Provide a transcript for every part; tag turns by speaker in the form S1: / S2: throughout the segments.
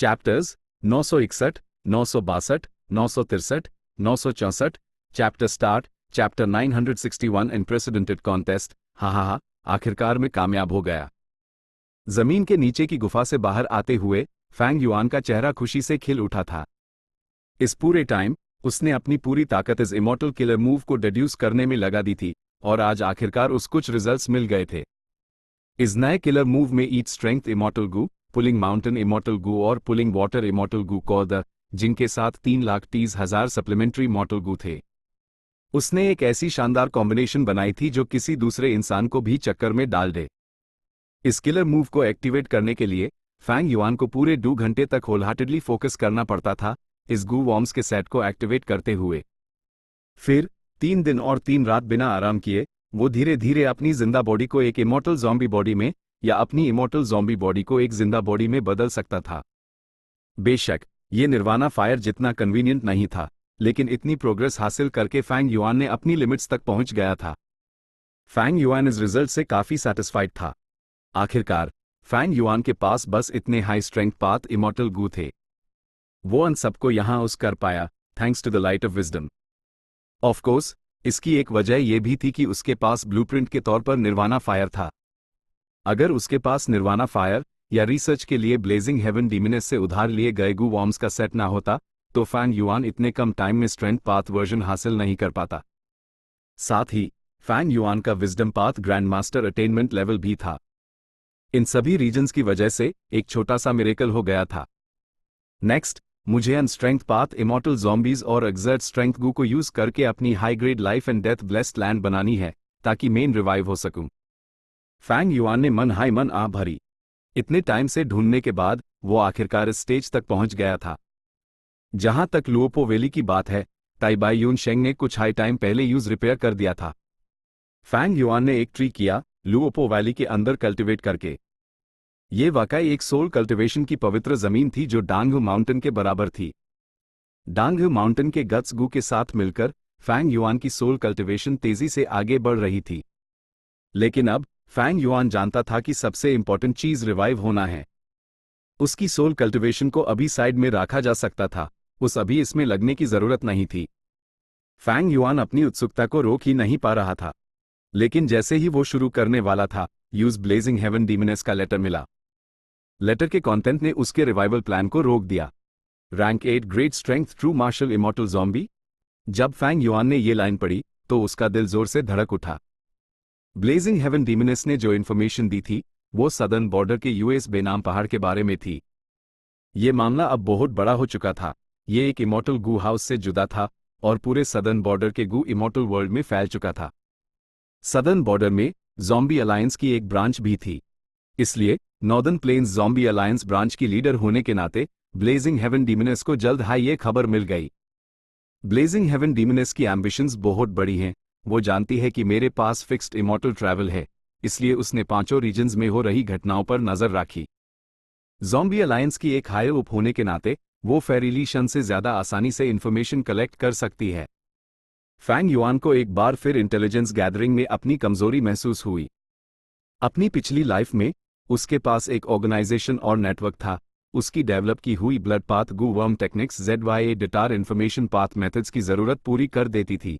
S1: Chapters 961, 962, 963, 964। Chapter start. Chapter 961 unprecedented contest. हा, आखिरकार में कामयाब हो गया। जमीन के नीचे की गुफा से बाहर आते हुए फैंग युआन का चेहरा खुशी से खिल उठा था। इस पूरे टाइम उसने अपनी पूरी ताकत इस इमॉर्टल किलर मूव को डिड्यूस करने में लगा दी थी और आज आखिरकार उस कुछ रिजल्ट्स मिल गए थे। इस नए किलर मूव में ईट स्ट्रेंथ इमॉर्टल गू, पुलिंग माउंटेन इमॉर्टल गू और पुलिंग वाटर इमॉर्टल गू कॉर्ड, जिनके साथ 3,30,000 सप्लीमेंट्री इमॉर्टल गू थे। उसने एक ऐसी शानदार कॉम्बिनेशन बनाई थी जो किसी दूसरे इंसान को भी चक्कर में डाल दे। इस किलर मूव को एक्टिवेट करने के लिए फैंग युआन को पूरे 2 घंटे तक होलहार्टेडली फोकस करना पड़ता था इस गू वॉर्म्स के सेट को एक्टिवेट करते हुए। फिर 3 दिन और 3 रात बिना आराम किए वो धीरे धीरे अपनी जिंदा बॉडी को एक इमॉर्टल ज़ॉम्बी बॉडी में या अपनी इमॉर्टल ज़ॉम्बी बॉडी को एक जिंदा बॉडी में बदल सकता था। बेशक ये निर्वाणा फायर जितना कन्वीनियंट नहीं था, लेकिन इतनी प्रोग्रेस हासिल करके फैंग युआन ने अपनी लिमिट्स तक पहुंच गया था। फैंग युआन इस रिजल्ट से काफी सैटिस्फाइड था। आखिरकार फैंग युआन के पास बस इतने high strength path immortal Gu थे। वो उन सबको यहां उस कर पाया thanks to the light of wisdom. Of course इसकी एक वजह यह भी थी कि उसके पास ब्लूप्रिंट के तौर पर निर्वाणा फायर था। अगर उसके पास निर्वाणा फायर या रिसर्च के लिए ब्लेजिंग हेवन डीमिनस से उधार लिए गए गू वॉर्म्स का सेट ना होता तो फैंग युआन इतने कम टाइम में स्ट्रेंथ पाथ वर्जन हासिल नहीं कर पाता। साथ ही फैंग युआन का wisdom path grand master attainment level भी था। इन सभी रीजन्स की वजह से एक छोटा सा मिरेकल हो गया था। नेक्स्ट मुझे अन स्ट्रेंथ पाथ इमॉर्टल ज़ॉम्बीज और एक्सर्ट स्ट्रेंथ गू को यूज करके अपनी high grade life and death blessed land बनानी है ताकि मेन रिवाइव हो सकूं। फैंग युआन ने मन हाई मन आ भरी। इतने टाइम से ढूंढने के बाद वो आखिरकार इस स्टेज तक पहुंच गया था। जहां तक लुओपो वैली की बात है, ताइबाई यून शेंग ने कुछ हाई टाइम पहले यूज रिपेयर कर दिया था। फैंग युआन ने एक ट्री किया लुओपो वैली के अंदर कल्टिवेट करके। ये वाकई एक सोल कल्टिवेशन की पवित्र जमीन थी जो डांगहू माउंटेन के बराबर थी। डांगहू माउंटेन के गट्स गू के साथ मिलकर फैंग युआन की सोल कल्टिवेशन तेजी से आगे बढ़ रही थी। लेकिन अब फैंग युआन जानता था कि सबसे इंपॉर्टेंट चीज रिवाइव होना है। उसकी सोल कल्टिवेशन को अभी साइड में रखा जा सकता था, उस अभी इसमें लगने की जरूरत नहीं थी। फैंग युआन अपनी उत्सुकता को रोक ही नहीं पा रहा था। लेकिन जैसे ही वो शुरू करने वाला था, यूज ब्लेजिंग हेवन डीमिनस का लेटर मिला। लेटर के कंटेंट ने उसके रिवाइवल प्लान को रोक दिया। Rank 8 great strength true martial immortal zombie. जब फैंग युआन ने ये लाइन पढ़ी तो उसका दिल जोर से धड़क उठा। ब्लेजिंग हेवन डीमिनस ने जो इन्फॉर्मेशन दी थी वो सदर्न बॉर्डर के यूएस बेनाम पहाड़ के बारे में थी। ये मामला अब बहुत बड़ा हो चुका था। ये एक इमॉर्टल गू हाउस से जुदा था और पूरे सदर्न बॉर्डर के गू इमॉर्टल वर्ल्ड में फैल चुका था। सदर्न बॉर्डर में ज़ॉम्बी अलायंस की एक ब्रांच भी थी। इसलिए northern plains zombie alliance branch की लीडर होने के नाते ब्लेजिंग हेवन डीमिनस को जल्द हाई ये खबर मिल गई। ब्लेजिंग हेवन डीमिनस की एम्बिशंस बहुत बड़ी हैं। वो जानती है कि मेरे पास फिक्स्ड इमॉर्टल ट्रैवल है, इसलिए उसने 5 रीजन्स में हो रही घटनाओं पर नजर रखी। ज़ॉम्बी अलायंस की एक हायर उप होने के नाते वो फेरिलीशन से ज्यादा आसानी से इंफॉर्मेशन कलेक्ट कर सकती है। फैंग युआन को एक बार फिर इंटेलिजेंस गैदरिंग में अपनी कमजोरी महसूस हुई। अपनी पिछली लाइफ में उसके पास एक ऑर्गेनाइजेशन और नेटवर्क था। उसकी डेवलप की हुई blood path Gu worm techniques ZYA डिटार इन्फॉर्मेशन पाथ मेथड्स की जरूरत पूरी कर देती थी।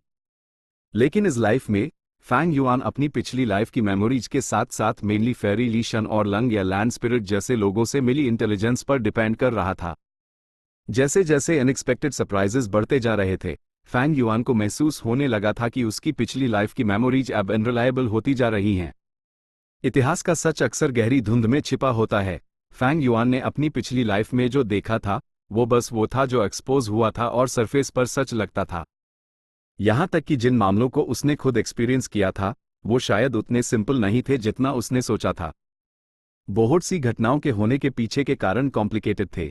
S1: लेकिन इस लाइफ में फैंग युआन अपनी पिछली लाइफ की मेमोरीज के साथ साथ मेनली फेरी लीशन और लंग या लैंड स्पिरिट जैसे लोगों से मिली इंटेलिजेंस पर डिपेंड कर रहा था। जैसे जैसे अनएक्सपेक्टेड सरप्राइजेस बढ़ते जा रहे थे, फैंग युआन को महसूस होने लगा था कि उसकी पिछली लाइफ की मेमोरीज अब अनरिलायबल होती जा रही हैं। इतिहास का सच अक्सर गहरी धुंध में छिपा होता है। फैंग युआन ने अपनी पिछली लाइफ में जो देखा था वो बस वो था जो एक्सपोज हुआ था और सरफेस पर सच लगता था। यहां तक कि जिन मामलों को उसने खुद एक्सपीरियंस किया था वो शायद उतने सिंपल नहीं थे जितना उसने सोचा था। बहुत सी घटनाओं के होने के पीछे के कारण कॉम्प्लिकेटेड थे।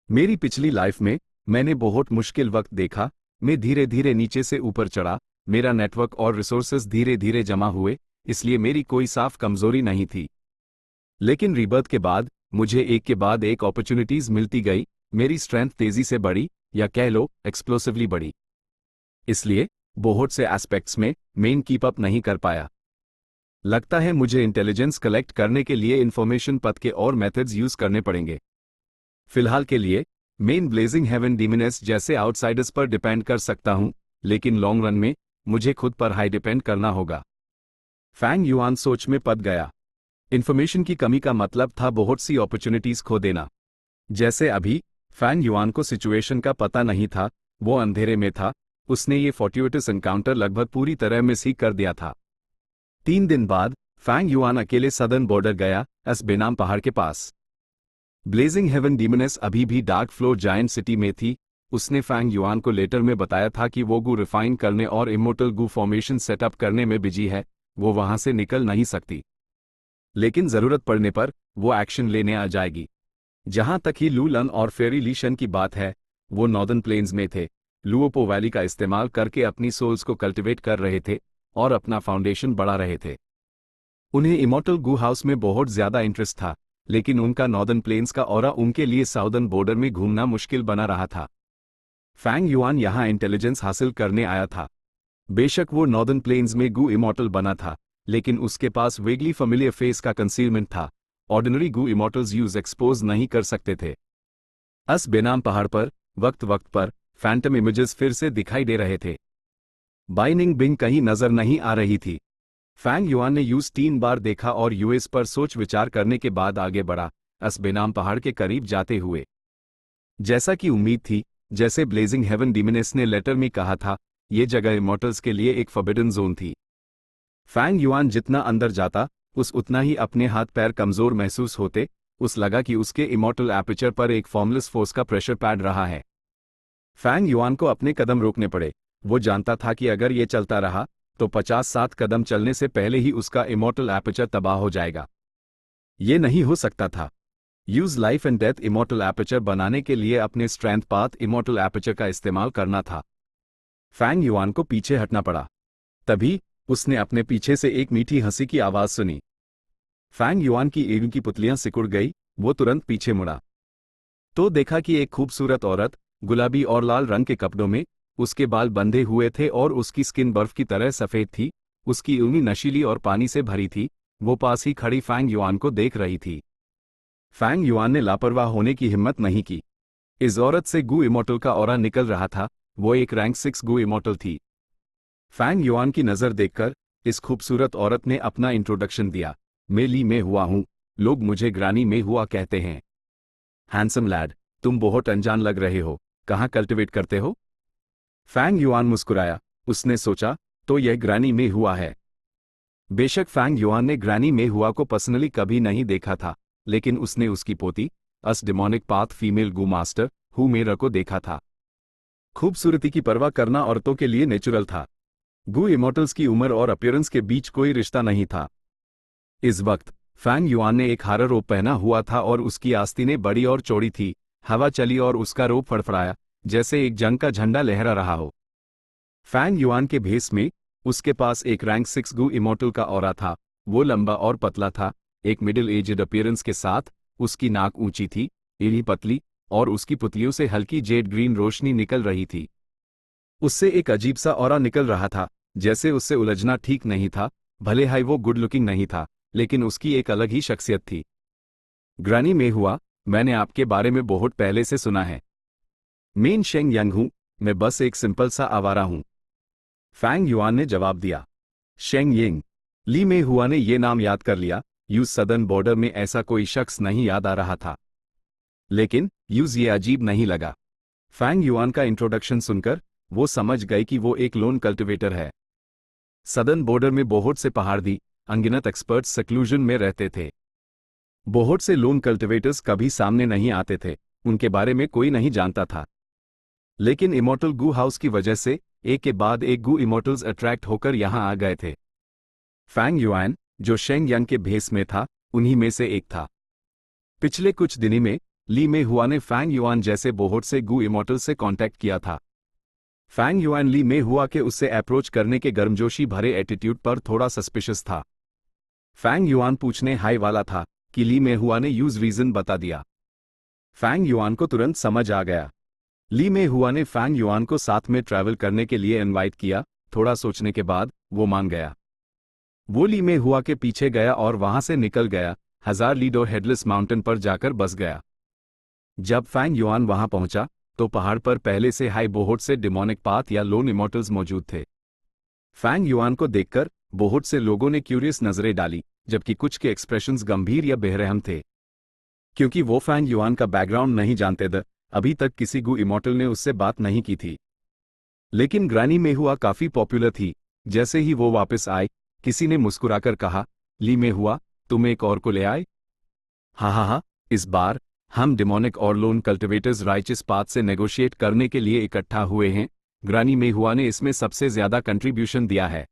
S1: मेरी पिछली लाइफ में मैंने बहुत मुश्किल वक्त देखा। मैं धीरे धीरे नीचे से ऊपर चढ़ा। मेरा नेटवर्क और रिसोर्सेज धीरे धीरे जमा हुए, इसलिए मेरी कोई साफ कमजोरी नहीं थी। लेकिन रीबर्थ के बाद मुझे एक के बाद एक अपॉर्चुनिटीज मिलती गई। मेरी स्ट्रेंथ तेजी से बढ़ी, या कह लो एक्सप्लोसिवली बढ़ी। इसलिए बहुत से एस्पेक्ट्स में मेन कीप अप नहीं कर पाया। लगता है मुझे इंटेलिजेंस कलेक्ट करने के लिए इंफॉर्मेशन पथ के और मेथड्स यूज करने पड़ेंगे। फिलहाल के लिए मेन ब्लेजिंग हेवन डीमनेस जैसे आउटसाइडर्स पर डिपेंड कर सकता हूं, लेकिन लॉन्ग रन में मुझे खुद पर हाई डिपेंड करना होगा। फैंग युआन सोच में पड़ गया। इन्फॉर्मेशन की कमी का मतलब था बहुत सी अपॉर्चुनिटीज खो देना। जैसे अभी फैंग युआन को सिचुएशन का पता नहीं था, वो अंधेरे में था, उसने ये फॉर्ट्यूटस एनकाउंटर लगभग पूरी तरह मिस ही कर दिया था। 3 दिन बाद फैंग युआन अकेले सदर्न बॉर्डर गया, एस बेनाम पहाड़ के पास। ब्लेजिंग हेवन डीमनेस अभी भी डार्क फ्लोर जायंट सिटी में थी। उसने फैंग युआन को लेटर में बताया था कि वो गू रिफाइन करने और इमोर्टल गू फॉर्मेशन सेटअप करने में बिजी है, वो वहां से निकल नहीं सकती, लेकिन जरूरत पड़ने पर वो एक्शन लेने आ जाएगी। जहां तक ही लू लन और फेरी लीशन की बात है, वो नॉर्दर्न प्लेन्स में थे, लुओपो वैली का इस्तेमाल करके अपनी सोल्स को कल्टिवेट कर रहे थे और अपना फाउंडेशन बढ़ा रहे थे। उन्हें इमॉर्टल गू हाउस में बहुत ज्यादा इंटरेस्ट था, लेकिन उनका नॉर्दर्न प्लेन्स का ऑरा उनके लिए साउदर्न बॉर्डर में घूमना मुश्किल बना रहा था। फैंग युआन यहां इंटेलिजेंस हासिल करने आया था। बेशक वो नॉर्दर्न प्लेन्स में गू इमॉर्टल बना था, लेकिन उसके पास वेगली फेमिलियर फेस का कंसीलमेंट था। ऑर्डिनरी गू इमॉर्टल्स यूज एक्सपोज नहीं कर सकते थे। अस बेनाम पहाड़ पर वक्त वक्त पर फैंटम इमेजेस फिर से दिखाई दे रहे थे। बाइनिंग बिंग कहीं नजर नहीं आ रही थी। फैंग युआन ने यूज 3 बार देखा और यूएस पर सोच विचार करने के बाद आगे बढ़ा, अस बेनाम पहाड़ के करीब जाते हुए। जैसा कि उम्मीद थी, जैसे ब्लेजिंग हेवन डीमनेस ने लेटर में कहा था, ये जगह इमॉर्टल्स के लिए एक फॉरबिडन जोन थी। फैंग युआन जितना अंदर जाता, उतना ही अपने हाथ पैर कमजोर महसूस होते। उस लगा कि उसके इमॉर्टल एपर्चर पर एक फॉर्मलेस फोर्स का प्रेशर पैड रहा है। फैंग युआन को अपने कदम रोकने पड़े। वो जानता था कि अगर ये चलता रहा तो 50-60 कदम चलने से पहले ही उसका इमॉर्टल एपर्चर तबाह हो जाएगा। ये नहीं हो सकता था। Use life and death immortal aperture बनाने के लिए अपने स्ट्रेंथ पाथ इमॉर्टल एपर्चर का इस्तेमाल करना था। फैंग युआन को पीछे हटना पड़ा। तभी उसने अपने पीछे से एक मीठी हंसी की आवाज सुनी। फैंग युआन की एड़ी की पुतलियां सिकुड़ गई। वो तुरंत पीछे मुड़ा तो देखा कि एक खूबसूरत औरत गुलाबी और लाल रंग के कपड़ों में, उसके बाल बंधे हुए थे और उसकी स्किन बर्फ की तरह सफेद थी। उसकी उंगली नशीली और पानी से भरी थी। वो पास ही खड़ी फैंग युआन को देख रही थी। फैंग युआन ने लापरवाह होने की हिम्मत नहीं की। इस औरत से गू इमॉर्टल का ऑरा निकल रहा था। वो एक रैंक 6 गू इमॉर्टल थी। फैंग युआन की नजर देखकर इस खूबसूरत औरत ने अपना इंट्रोडक्शन दिया। मैं ली में हुआ हूं, लोग मुझे ग्रानी में हुआ कहते हैं। हैंडसम लैड, तुम बहुत अनजान लग रहे हो, कहाँ कल्टिवेट करते हो? फैंग युआन मुस्कुराया। उसने सोचा, तो यह ग्रानी में हुआ है। बेशक फैंग युआन ने ग्रानी में हुआ को पर्सनली कभी नहीं देखा था, लेकिन उसने उसकी पोती as demonic path female Gu master हु मेरा को देखा था। खूबसूरती की परवाह करना औरतों के लिए नेचुरल था। गू इमॉर्टल्स की उम्र और अपीयरेंस के बीच कोई रिश्ता नहीं था। इस वक्त फैंग युआन ने एक हारा रोब पहना हुआ था और उसकी आस्तीनें बड़ी और चौड़ी थी। हवा चली और उसका रोब फड़फड़ाया, जैसे एक जंग का झंडा लहरा रहा हो। फैंग युआन के भेस में उसके पास एक रैंक 6 गू इमॉर्टल का ऑरा था। वो लंबा और पतला था, एक मिडिल एजेड अपीयरेंस के साथ। उसकी नाक ऊंची थी, एड़ी पतली, और उसकी पुतलियों से हल्की जेड ग्रीन रोशनी निकल रही थी। उससे एक अजीब सा ऑरा निकल रहा था, जैसे उससे उलझना ठीक नहीं था। भले ही वो गुड लुकिंग नहीं था, लेकिन उसकी एक अलग ही शख्सियत थी। ग्रानी में हुआ, मैंने आपके बारे में बहुत पहले से सुना है। मेन शेंग यंग हूं, मैं बस एक सिंपल सा आवारा हूं। फैंग युआन ने जवाब दिया। शेंग यिंग। ली में हुआ ने ये नाम याद कर लिया। यूज सदर्न बॉर्डर में ऐसा कोई शख्स नहीं याद आ रहा था, लेकिन यूज ये अजीब नहीं लगा। फैंग युआन का इंट्रोडक्शन सुनकर वो समझ गए कि वो एक लोन कल्टिवेटर है। सदर्न बॉर्डर में बहुत से पहाड़ी अनगिनत एक्सपर्ट्स सेक्लूजन में रहते थे। बहुत से लोन कल्टिवेटर्स कभी सामने नहीं आते थे, उनके बारे में कोई नहीं जानता था। लेकिन इमॉर्टल गू हाउस की वजह से एक के बाद एक गू इमॉर्टल्स अट्रैक्ट होकर यहां आ गए थे। फैंग युआन, जो शेंग यंग के भेस में था, उन्हीं में से एक था। पिछले कुछ दिनों में ली में हुआ ने फैंग युआन जैसे बहुत से गू इमॉर्टल से कांटेक्ट किया था। फैंग युआन ली में हुआ के उससे अप्रोच करने के गर्मजोशी भरे एटीट्यूड पर थोड़ा सस्पिशियस था। फैंग युआन पूछने हाई वाला था कि ली में हुआ ने यूज रीजन बता दिया। फैंग युआन को तुरंत समझ आ गया। ली में हुआ ने फैंग युआन को साथ में ट्रैवल करने के लिए इनवाइट किया। थोड़ा सोचने के बाद वो मान गया। वो ली में हुआ के पीछे गया और वहां से निकल गया। 1000 लीडो हेडलेस माउंटेन पर जाकर बस गया। जब फैंग युआन वहां पहुंचा तो पहाड़ पर पहले से हाई बहुत से डिमोनिक पाथ या लोन इमोर्टल्स मौजूद थे। फैंग युआन को देखकर बहुत से लोगों ने क्यूरियस नजरें डाली, जबकि कुछ के एक्सप्रेशंस गंभीर या बेरहम थे, क्योंकि वो फैंग युआन का बैकग्राउंड नहीं जानते थे। अभी तक किसी गु इमोर्टल ने उससे बात नहीं की थी। लेकिन ग्रैनी मेहुआ काफी पॉपुलर थी। जैसे ही वो वापस आए, किसी ने मुस्कुराकर कहा, ली मेहुआ, तुम एक और को ले आए? हाँ, इस बार हम डिमोनिक और लोन कल्टिवेटर्स राइचियस पाथ से नेगोशिएट करने के लिए इकट्ठा हुए हैं। ग्रैनी मेहुआ ने इसमें सबसे ज्यादा कंट्रीब्यूशन दिया है।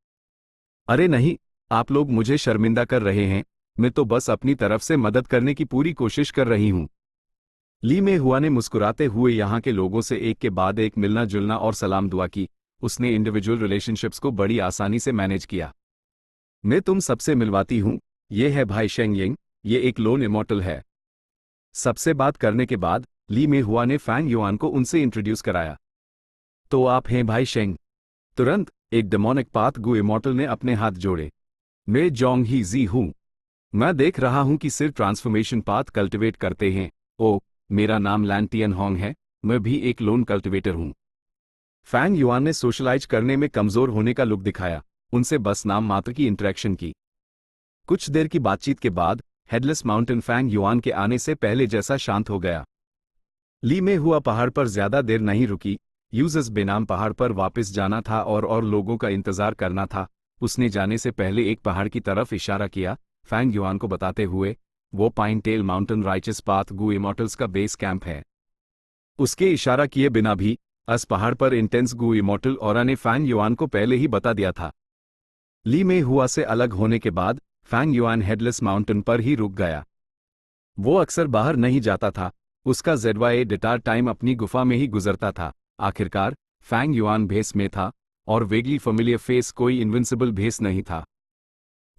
S1: अरे नहीं, आप लोग मुझे शर्मिंदा कर रहे हैं, मैं तो बस अपनी तरफ से मदद करने की पूरी कोशिश कर रही हूं। ली मेहुआ ने मुस्कुराते हुए यहाँ के लोगों से एक के बाद एक मिलना जुलना और सलाम दुआ की। उसने इंडिविजुअल रिलेशनशिप्स को बड़ी आसानी से मैनेज किया। मैं तुम सबसे मिलवाती हूँ, ये है भाई शेंग यिंग, ये एक लोन इमोर्टल है। सबसे बात करने के बाद ली मेहुआ ने फैंग युआन को उनसे इंट्रोड्यूस कराया। तो आप हैं भाई शेंग? तुरंत एक डेमोनिक पाथ गु इमोर्टल ने अपने हाथ जोड़े। मैं जोंग ही जी हूँ। मैं देख रहा हूँ कि सिर्फ ट्रांसफॉर्मेशन पाथ कल्टिवेट करते हैं। ओ, मेरा नाम लैन टियन होंग है, मैं भी एक लोन कल्टिवेटर हूँ। फैंग युआन ने सोशलाइज करने में कमजोर होने का लुक दिखाया, उनसे बस नाम मात्र की इंटरेक्शन की। कुछ देर की बातचीत के बाद हेडलेस माउंटेन फैंग युआन के आने से पहले जैसा शांत हो गया। ली मेहुआ पहाड़ पर ज्यादा देर नहीं रुकी। यूजस बेनाम पहाड़ पर वापस जाना था और लोगों का इंतजार करना था। उसने जाने से पहले एक पहाड़ की तरफ इशारा किया, फैंग युआन को बताते हुए, वो pine tail mountain righteous path Gu immortals का बेस कैंप है। उसके इशारा किए बिना भी अस पहाड़ पर इंटेंस गु इमोर्टल ऑरा ने फैंग युआन को पहले ही बता दिया था। ली मेहुआ से अलग होने के बाद फैंग युआन हेडलेस माउंटेन पर ही रुक गया। वो अक्सर बाहर नहीं जाता था, उसका ZYA डिटार टाइम अपनी गुफा में ही गुजरता था। आखिरकार फैंग युआन भेस में था और वेगली फेमिलियर फेस कोई इनविंसिबल भेस नहीं था।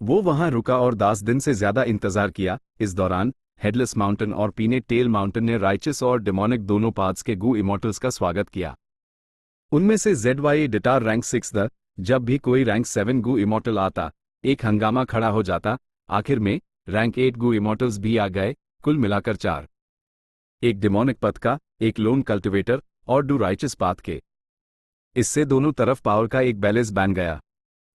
S1: वो वहां रुका और 10 दिन से ज्यादा इंतजार किया। इस दौरान हेडलेस माउंटेन और पीने टेल माउंटेन ने राइचियस और डेमोनिक दोनों पाथ्स के गु इमोर्टल्स का स्वागत किया। उनमें से ZYA डिटार रैंक 6 द जब भी कोई रैंक 7 गु इमोर्टल आता, एक हंगामा खड़ा हो जाता। आखिर में रैंक 8 गु इमोर्टल्स भी आ गए, कुल मिलाकर 4। एक डेमोनिक पथ का, एक लोन कल्टिवेटर और 2 राइचियस पाथ के। इससे दोनों तरफ पावर का एक बैलेंस बन गया।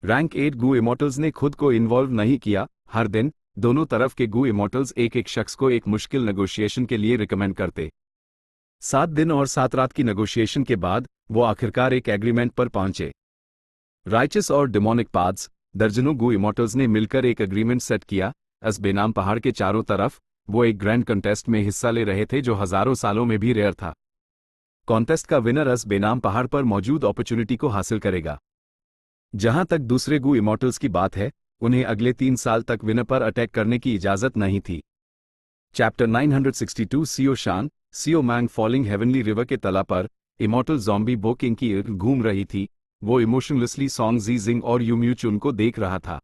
S1: रैंक 8 गु इमोर्टल्स ने खुद को इन्वॉल्व नहीं किया। हर दिन दोनों तरफ के गु इमोर्टल्स एक एक शख्स को एक मुश्किल नेगोशिएशन के लिए रिकमेंड करते। 7 दिन और 7 रात की नेगोशिएशन के बाद वो आखिरकार एक एग्रीमेंट पर पहुंचे। राइचियस और डेमोनिक पाथ्स, दर्जनों गु इमोर्टल्स ने मिलकर एक एग्रीमेंट सेट किया। अस बेनाम पहाड़ के चारों तरफ वो एक ग्रैंड कंटेस्ट में हिस्सा ले रहे थे जो हजारों सालों में भी रेयर था। कॉन्टेस्ट का विनर अस बेनाम पहाड़ पर मौजूद अपॉर्चुनिटी को हासिल करेगा। जहां तक दूसरे गु इमोर्टल्स की बात है, उन्हें अगले 3 साल तक विनर पर अटैक करने की इजाजत नहीं थी। चैप्टर 962 सियो शान, सियो मैंग फॉलिंग हेवनली रिवर के तला पर इमोर्टल ज़ॉम्बी बो किंग की इर्द घूम रही थी। वो इमोशनलेसली सोंग जी जिंग और यूम्यू चुन को देख रहा था।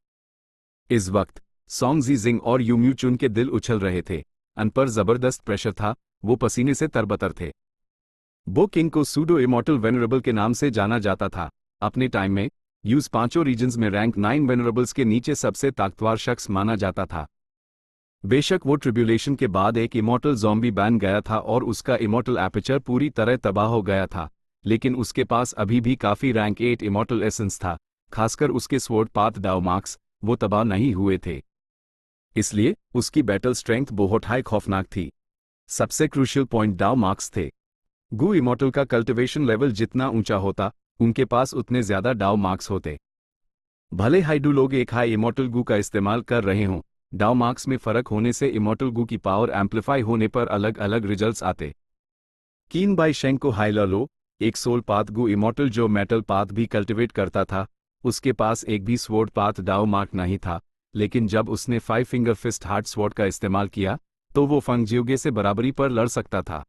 S1: इस वक्त सोंग जी जिंग और यूम्यू चुन के दिल उछल रहे थे। अन पर जबरदस्त प्रेशर था, वो पसीने से तरबतर थे। बो किंग को सूडो इमोर्टल वेनरेबल के नाम से जाना जाता था। अपने टाइम में यूज 5 रीजन्स में रैंक 9 वेनरेबल्स के नीचे सबसे ताकतवर शख्स माना जाता था। बेशक वो ट्रिब्यूलेशन के बाद एक इमोर्टल ज़ॉम्बी बन गया था और उसका इमोर्टल एपर्चर पूरी तरह तबाह हो गया था, लेकिन उसके पास अभी भी काफी रैंक 8 इमोर्टल एसेंस था। खासकर उसके स्वॉर्ड पाथ डाउ मार्क्स, वो तबाह नहीं हुए थे, इसलिए उसकी बैटल स्ट्रेंथ बहुत हाई खौफनाक थी। सबसे क्रूशियल पॉइंट डाउ मार्क्स थे। गु इमोर्टल का कल्टिवेशन लेवल जितना ऊंचा होता, उनके पास उतने ज्यादा डाउ मार्क्स होते। भले हाइडू लोग एक हाई इमोर्टल गु का इस्तेमाल कर रहे हों, डाउ मार्क्स में फर्क होने से इमोर्टल गु की पावर एम्पलीफाई होने पर अलग अलग रिजल्ट्स आते। कीन बाई शेंग को हाइलालो, एक सोल पाथ गु इमोर्टल जो मेटल पाथ भी कल्टिवेट करता था, उसके पास एक भी स्वॉर्ड पाथ डाउ मार्क नहीं था, लेकिन जब उसने 5 फिंगर फिस्ट हार्ड स्वॉर्ड का इस्तेमाल किया तो वो फंगजियोगे से बराबरी पर लड़ सकता था।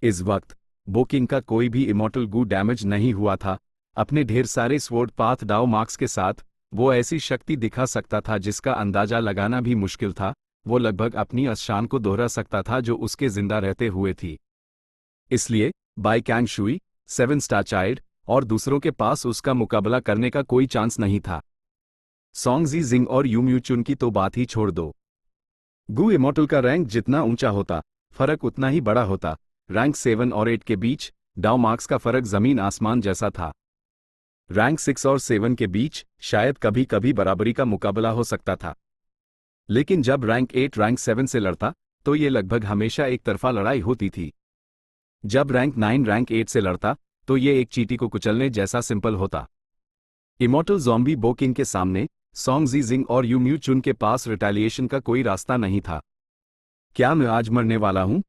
S1: इस वक्त बो किंग का कोई भी इमोर्टल गु डैमेज नहीं हुआ था। अपने ढेर सारे स्वॉर्ड पाथ डाउ मार्क्स के साथ वो ऐसी शक्ति दिखा सकता था जिसका अंदाजा लगाना भी मुश्किल था। वो लगभग अपनी शान को दोहरा सकता था जो उसके जिंदा रहते हुए थी। इसलिए by Kang Shuey, 7 star child और दूसरों के पास उसका मुकाबला करने का कोई चांस नहीं था। सोंग जी जिंग और यूम्यू चुन की तो बात ही छोड़ दो। गु इमोर्टल का रैंक जितना ऊंचा होता, फर्क उतना ही बड़ा होता। रैंक 7 और 8 के बीच डाउ मार्क्स का फर्क जमीन आसमान जैसा था। रैंक 6 और 7 के बीच शायद कभी कभी बराबरी का मुकाबला हो सकता था, लेकिन जब रैंक 8 रैंक 7 से लड़ता तो ये लगभग हमेशा एक तरफा लड़ाई होती थी। जब रैंक 9 रैंक 8 से लड़ता तो ये एक चींटी को कुचलने जैसा सिंपल होता। इमॉर्टल ज़ॉम्बी बो किंग के सामने सॉन्ग ज़ीजिंग और यू म्यू चुन के पास रिटेलिएशन का कोई रास्ता नहीं था। क्या मैं आज मरने वाला हूं?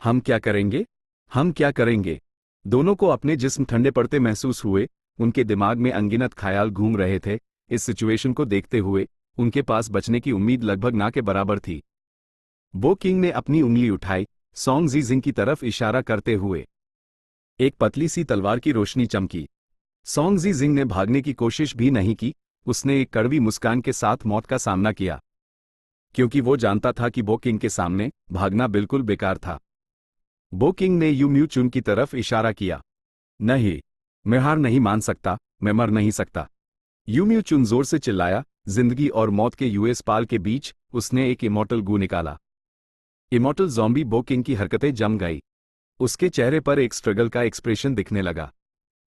S1: हम क्या करेंगे? हम क्या करेंगे? दोनों को अपने जिस्म ठंडे पड़ते महसूस हुए। उनके दिमाग में अनगिनत ख्याल घूम रहे थे। इस सिचुएशन को देखते हुए उनके पास बचने की उम्मीद लगभग ना के बराबर थी। बो किंग ने अपनी उंगली उठाई, सॉन्ग ज़ीजिंग की तरफ इशारा करते हुए। एक पतली सी तलवार की रोशनी चमकी। सॉन्ग ज़ीजिंग ने भागने की कोशिश भी नहीं की। उसने एक कड़वी मुस्कान के साथ मौत का सामना किया, क्योंकि वो जानता था कि बो किंग के सामने भागना बिल्कुल बेकार था। बो किंग ने यू म्यू चुन की तरफ इशारा किया। नहीं, मैं हार नहीं मान सकता, मैं मर नहीं सकता। यू म्यू चुन जोर से चिल्लाया। जिंदगी और मौत के यूएस पाल के बीच उसने एक इमॉर्टल गू निकाला। इमॉर्टल ज़ॉम्बी बो किंग की हरकतें जम गई। उसके चेहरे पर एक स्ट्रगल का एक्सप्रेशन दिखने लगा।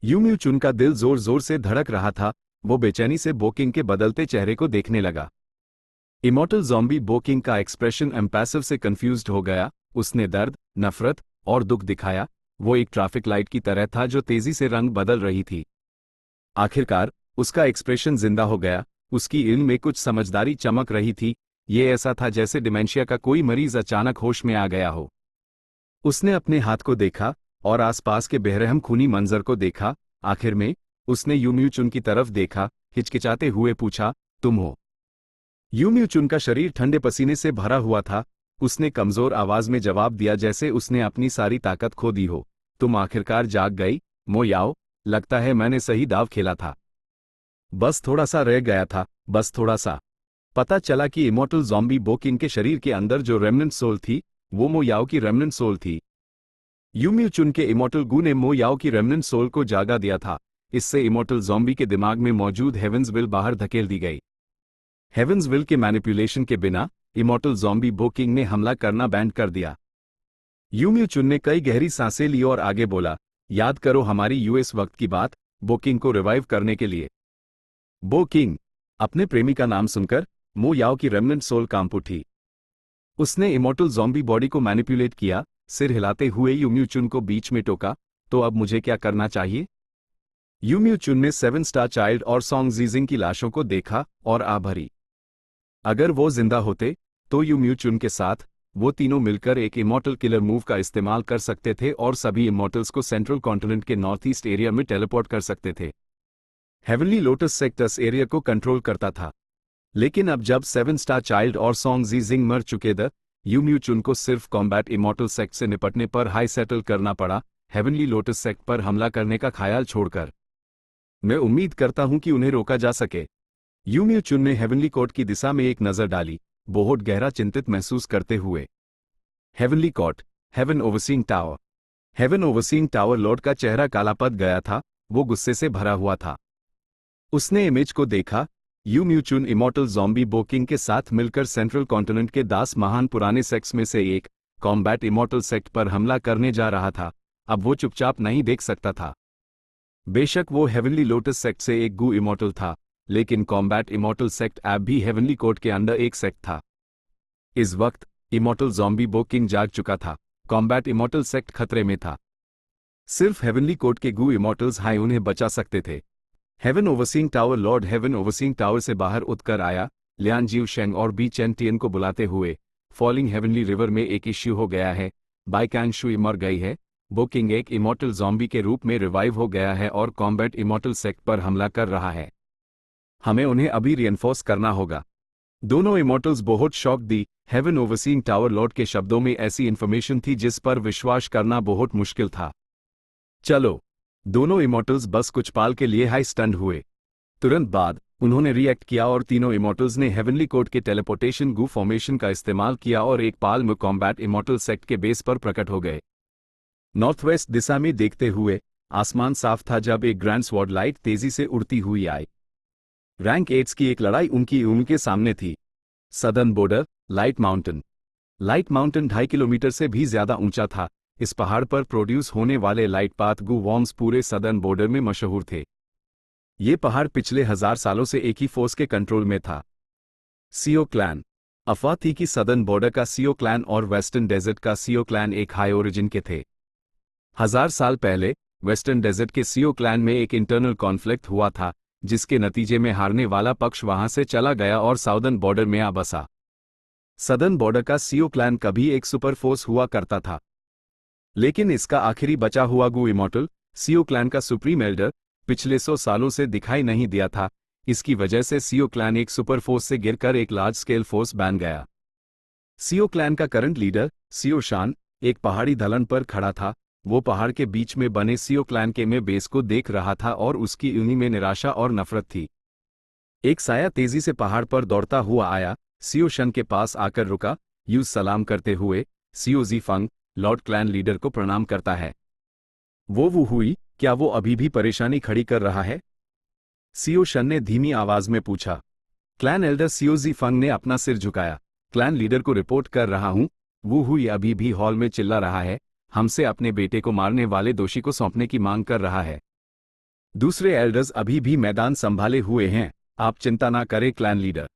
S1: यू म्यू चुन का दिल जोर जोर से धड़क रहा था। वो बेचैनी से बो किंग के बदलते चेहरे को देखने लगा। इमॉर्टल ज़ॉम्बी बो किंग का एक्सप्रेशन एम्पैसिव से कंफ्यूज्ड हो गया। उसने दर्द, नफरत और दुख दिखाया। वो एक ट्रैफिक लाइट की तरह था जो तेजी से रंग बदल रही थी। आखिरकार उसका एक्सप्रेशन जिंदा हो गया। उसकी इल्म में कुछ समझदारी चमक रही थी। ये ऐसा था जैसे डिमेंशिया का कोई मरीज अचानक होश में आ गया हो। उसने अपने हाथ को देखा और आसपास के बेरहम खूनी मंजर को देखा। आखिर में उसने यू म्यू चुन की तरफ देखा, हिचकिचाते हुए पूछा, तुम हो? यू म्यू चुन का शरीर ठंडे पसीने से भरा हुआ था। उसने कमजोर आवाज में जवाब दिया जैसे उसने अपनी सारी ताकत खो दी हो, तुम आखिरकार जाग गई, मो याओ। लगता है मैंने सही दाव खेला था। बस थोड़ा सा रह गया था, बस थोड़ा सा। पता चला कि इमॉर्टल ज़ॉम्बी बो किंग के शरीर के अंदर जो रेमनेंट सोल थी वो मो याओ की रेमनेंट सोल थी। यू म्यू चुन के इमॉर्टल गू ने मो याओ की रेमनेंट सोल को जागा दिया था। इससे इमॉर्टल ज़ॉम्बी के दिमाग में मौजूद हेवेंस विल बाहर धकेल दी गई। हेवेंस विल के मैनिपुलेशन के बिना इमॉर्टल ज़ॉम्बी बो किंग ने हमला करना बैंड कर दिया। यू म्यू चुन ने कई गहरी सांसें ली और आगे बोला, याद करो हमारी यूएस वक्त की बात, बो किंग को रिवाइव करने के लिए। बो किंग। अपने प्रेमी का नाम सुनकर मो याओ की रेमनेंट सोल कांप उठी। उसने इमॉर्टल ज़ॉम्बी बॉडी को मैनिपुलेट किया। सिर हिलाते हुए यू म्यू चुन को बीच में टोका, तो अब मुझे क्या करना चाहिए? यू म्यू चुन ने 7 स्टार चाइल्ड और सॉन्ग ज़ीजिंग की लाशों को देखा और आ भरी। अगर वो जिंदा होते तो यू म्यू चुन के साथ वो तीनों मिलकर एक इमॉर्टल किलर मूव का इस्तेमाल कर सकते थे और सभी इमॉर्टल्स को सेंट्रल कॉन्टिनेंट के नॉर्थ ईस्ट एरिया में टेलीपोर्ट कर सकते थे। हेवनली लोटस सेक्टस एरिया को कंट्रोल करता था। लेकिन अब जब 7 स्टार चाइल्ड और सॉन्ग ज़ीजिंग मर चुके थे, यू म्यू चुन को सिर्फ कॉम्बैट इमॉर्टल सेक्ट से निपटने पर हाई सेटल करना पड़ा, हेवनली लोटस सेक्ट पर हमला करने का ख्याल छोड़कर। मैं उम्मीद करता हूं कि उन्हें रोका जा सके। यू म्यू चुन ने हेवनली कोर्ट की दिशा में एक नजर डाली, बहुत गहरा चिंतित महसूस करते हुए। Heavenly court, heaven overseeing tower. Heaven overseeing tower lord का चेहरा काला पड़ गया था। वो गुस्से से भरा हुआ था। उसने इमेज को देखा। यू म्यू चुन इमॉर्टल ज़ॉम्बी बो किंग के साथ मिलकर सेंट्रल कॉन्टिनेंट के 10 महान पुराने सेक्ट्स में से एक कॉम्बैट इमॉर्टल सेक्ट पर हमला करने जा रहा था। अब वो चुपचाप नहीं देख सकता था। बेशक वो हेवनली लोटस सेक्ट से एक गू इमॉर्टल था, लेकिन कॉम्बैट इमॉर्टल सेक्ट ऐप भी हेवनली कोर्ट के अंडर एक सेक्ट था। इस वक्त इमॉर्टल ज़ॉम्बी बो किंग जाग चुका था। कॉम्बैट इमॉर्टल सेक्ट खतरे में था। सिर्फ हेवनली कोर्ट के गू इमॉर्टल्स हाई उन्हें बचा सकते थे। Heaven overseeing tower lord heaven overseeing tower से बाहर उठकर आया, लियान जीव शेंग और बी चेन टियन को बुलाते हुए। फॉलिंग हेवनली रिवर में एक इश्यू हो गया है। बाइकैन शुई मर गई है। बो किंग एक इमॉर्टल ज़ॉम्बी के रूप में रिवाइव हो गया है और कॉम्बैट इमॉर्टल सेक्ट पर हमला कर रहा है। हमें उन्हें अभी रिएनफोर्स करना होगा। दोनों इमॉर्टल्स बहुत शॉक दी। हेवन ओवरसीइंग टावर लॉर्ड के शब्दों में ऐसी इन्फॉर्मेशन थी जिस पर विश्वास करना बहुत मुश्किल था। चलो। दोनों इमॉर्टल्स बस कुछ पाल के लिए हाई स्टन्ड हुए। तुरंत बाद उन्होंने रिएक्ट किया और तीनों इमॉर्टल्स ने हेवनली कोर्ट के टेलीपोर्टेशन गू फॉर्मेशन का इस्तेमाल किया और एक पाल में कॉम्बैट इमॉर्टल सेक्ट के बेस पर प्रकट हो गए। नॉर्थवेस्ट दिशा में देखते हुए आसमान साफ था जब एक ग्रैंड स्वॉर्ड लाइट तेजी से उड़ती हुई आई। रैंक 8 की एक लड़ाई उनकी के सामने थी। Southern border, light mountain. Light mountain 2.5 kilometre से भी ज्यादा ऊंचा था। इस पहाड़ पर प्रोड्यूस होने वाले लाइट पाथ गू वॉर्म्स पूरे सदर्न बॉर्डर में मशहूर थे। ये पहाड़ पिछले 1000 सालों से एक ही फोर्स के कंट्रोल में था, सियो क्लैन। अफवाह थी कि सदर्न बॉर्डर का सियो क्लैन और वेस्टर्न डेजर्ट का सियो क्लैन एक हाई ओरिजिन के थे। 1000 साल पहले वेस्टर्न डेजर्ट के सियो क्लैन में एक इंटरनल कॉन्फ्लिक्ट हुआ था, जिसके नतीजे में हारने वाला पक्ष वहां से चला गया और साउदर्न बॉर्डर में आ बसा। सदर्न बॉर्डर का सियो क्लैन कभी एक सुपर फोर्स हुआ करता था, लेकिन इसका आखिरी बचा हुआ गू इमॉर्टल सियो क्लैन का सुप्रीम एल्डर पिछले 100 सालों से दिखाई नहीं दिया था। इसकी वजह से सियो क्लैन एक सुपर फोर्स से गिरकर एक लार्ज स्केल फोर्स बन गया। सियो क्लैन का करंट लीडर सियो शान एक पहाड़ी ढलान पर खड़ा था। वो पहाड़ के बीच में बने सियो क्लैन के में बेस को देख रहा था और उसकी उंगली में निराशा और नफरत थी। एक साया तेजी से पहाड़ पर दौड़ता हुआ आया, सियो शन के पास आकर रुका। यूं सलाम करते हुए सियो ज़ीफंग लॉर्ड क्लैन लीडर को प्रणाम करता है। वो हुई, क्या वो अभी भी परेशानी खड़ी कर रहा है? सियो शन ने धीमी आवाज में पूछा। क्लैन एल्डर सियो ज़ीफंग ने अपना सिर झुकाया। क्लैन लीडर को रिपोर्ट कर रहा हूं। वो हुई अभी भी हॉल में चिल्ला रहा है, हमसे अपने बेटे को मारने वाले दोषी को सौंपने की मांग कर रहा है। दूसरे एल्डर्स अभी भी मैदान संभाले हुए हैं, आप चिंता ना करें क्लैन लीडर।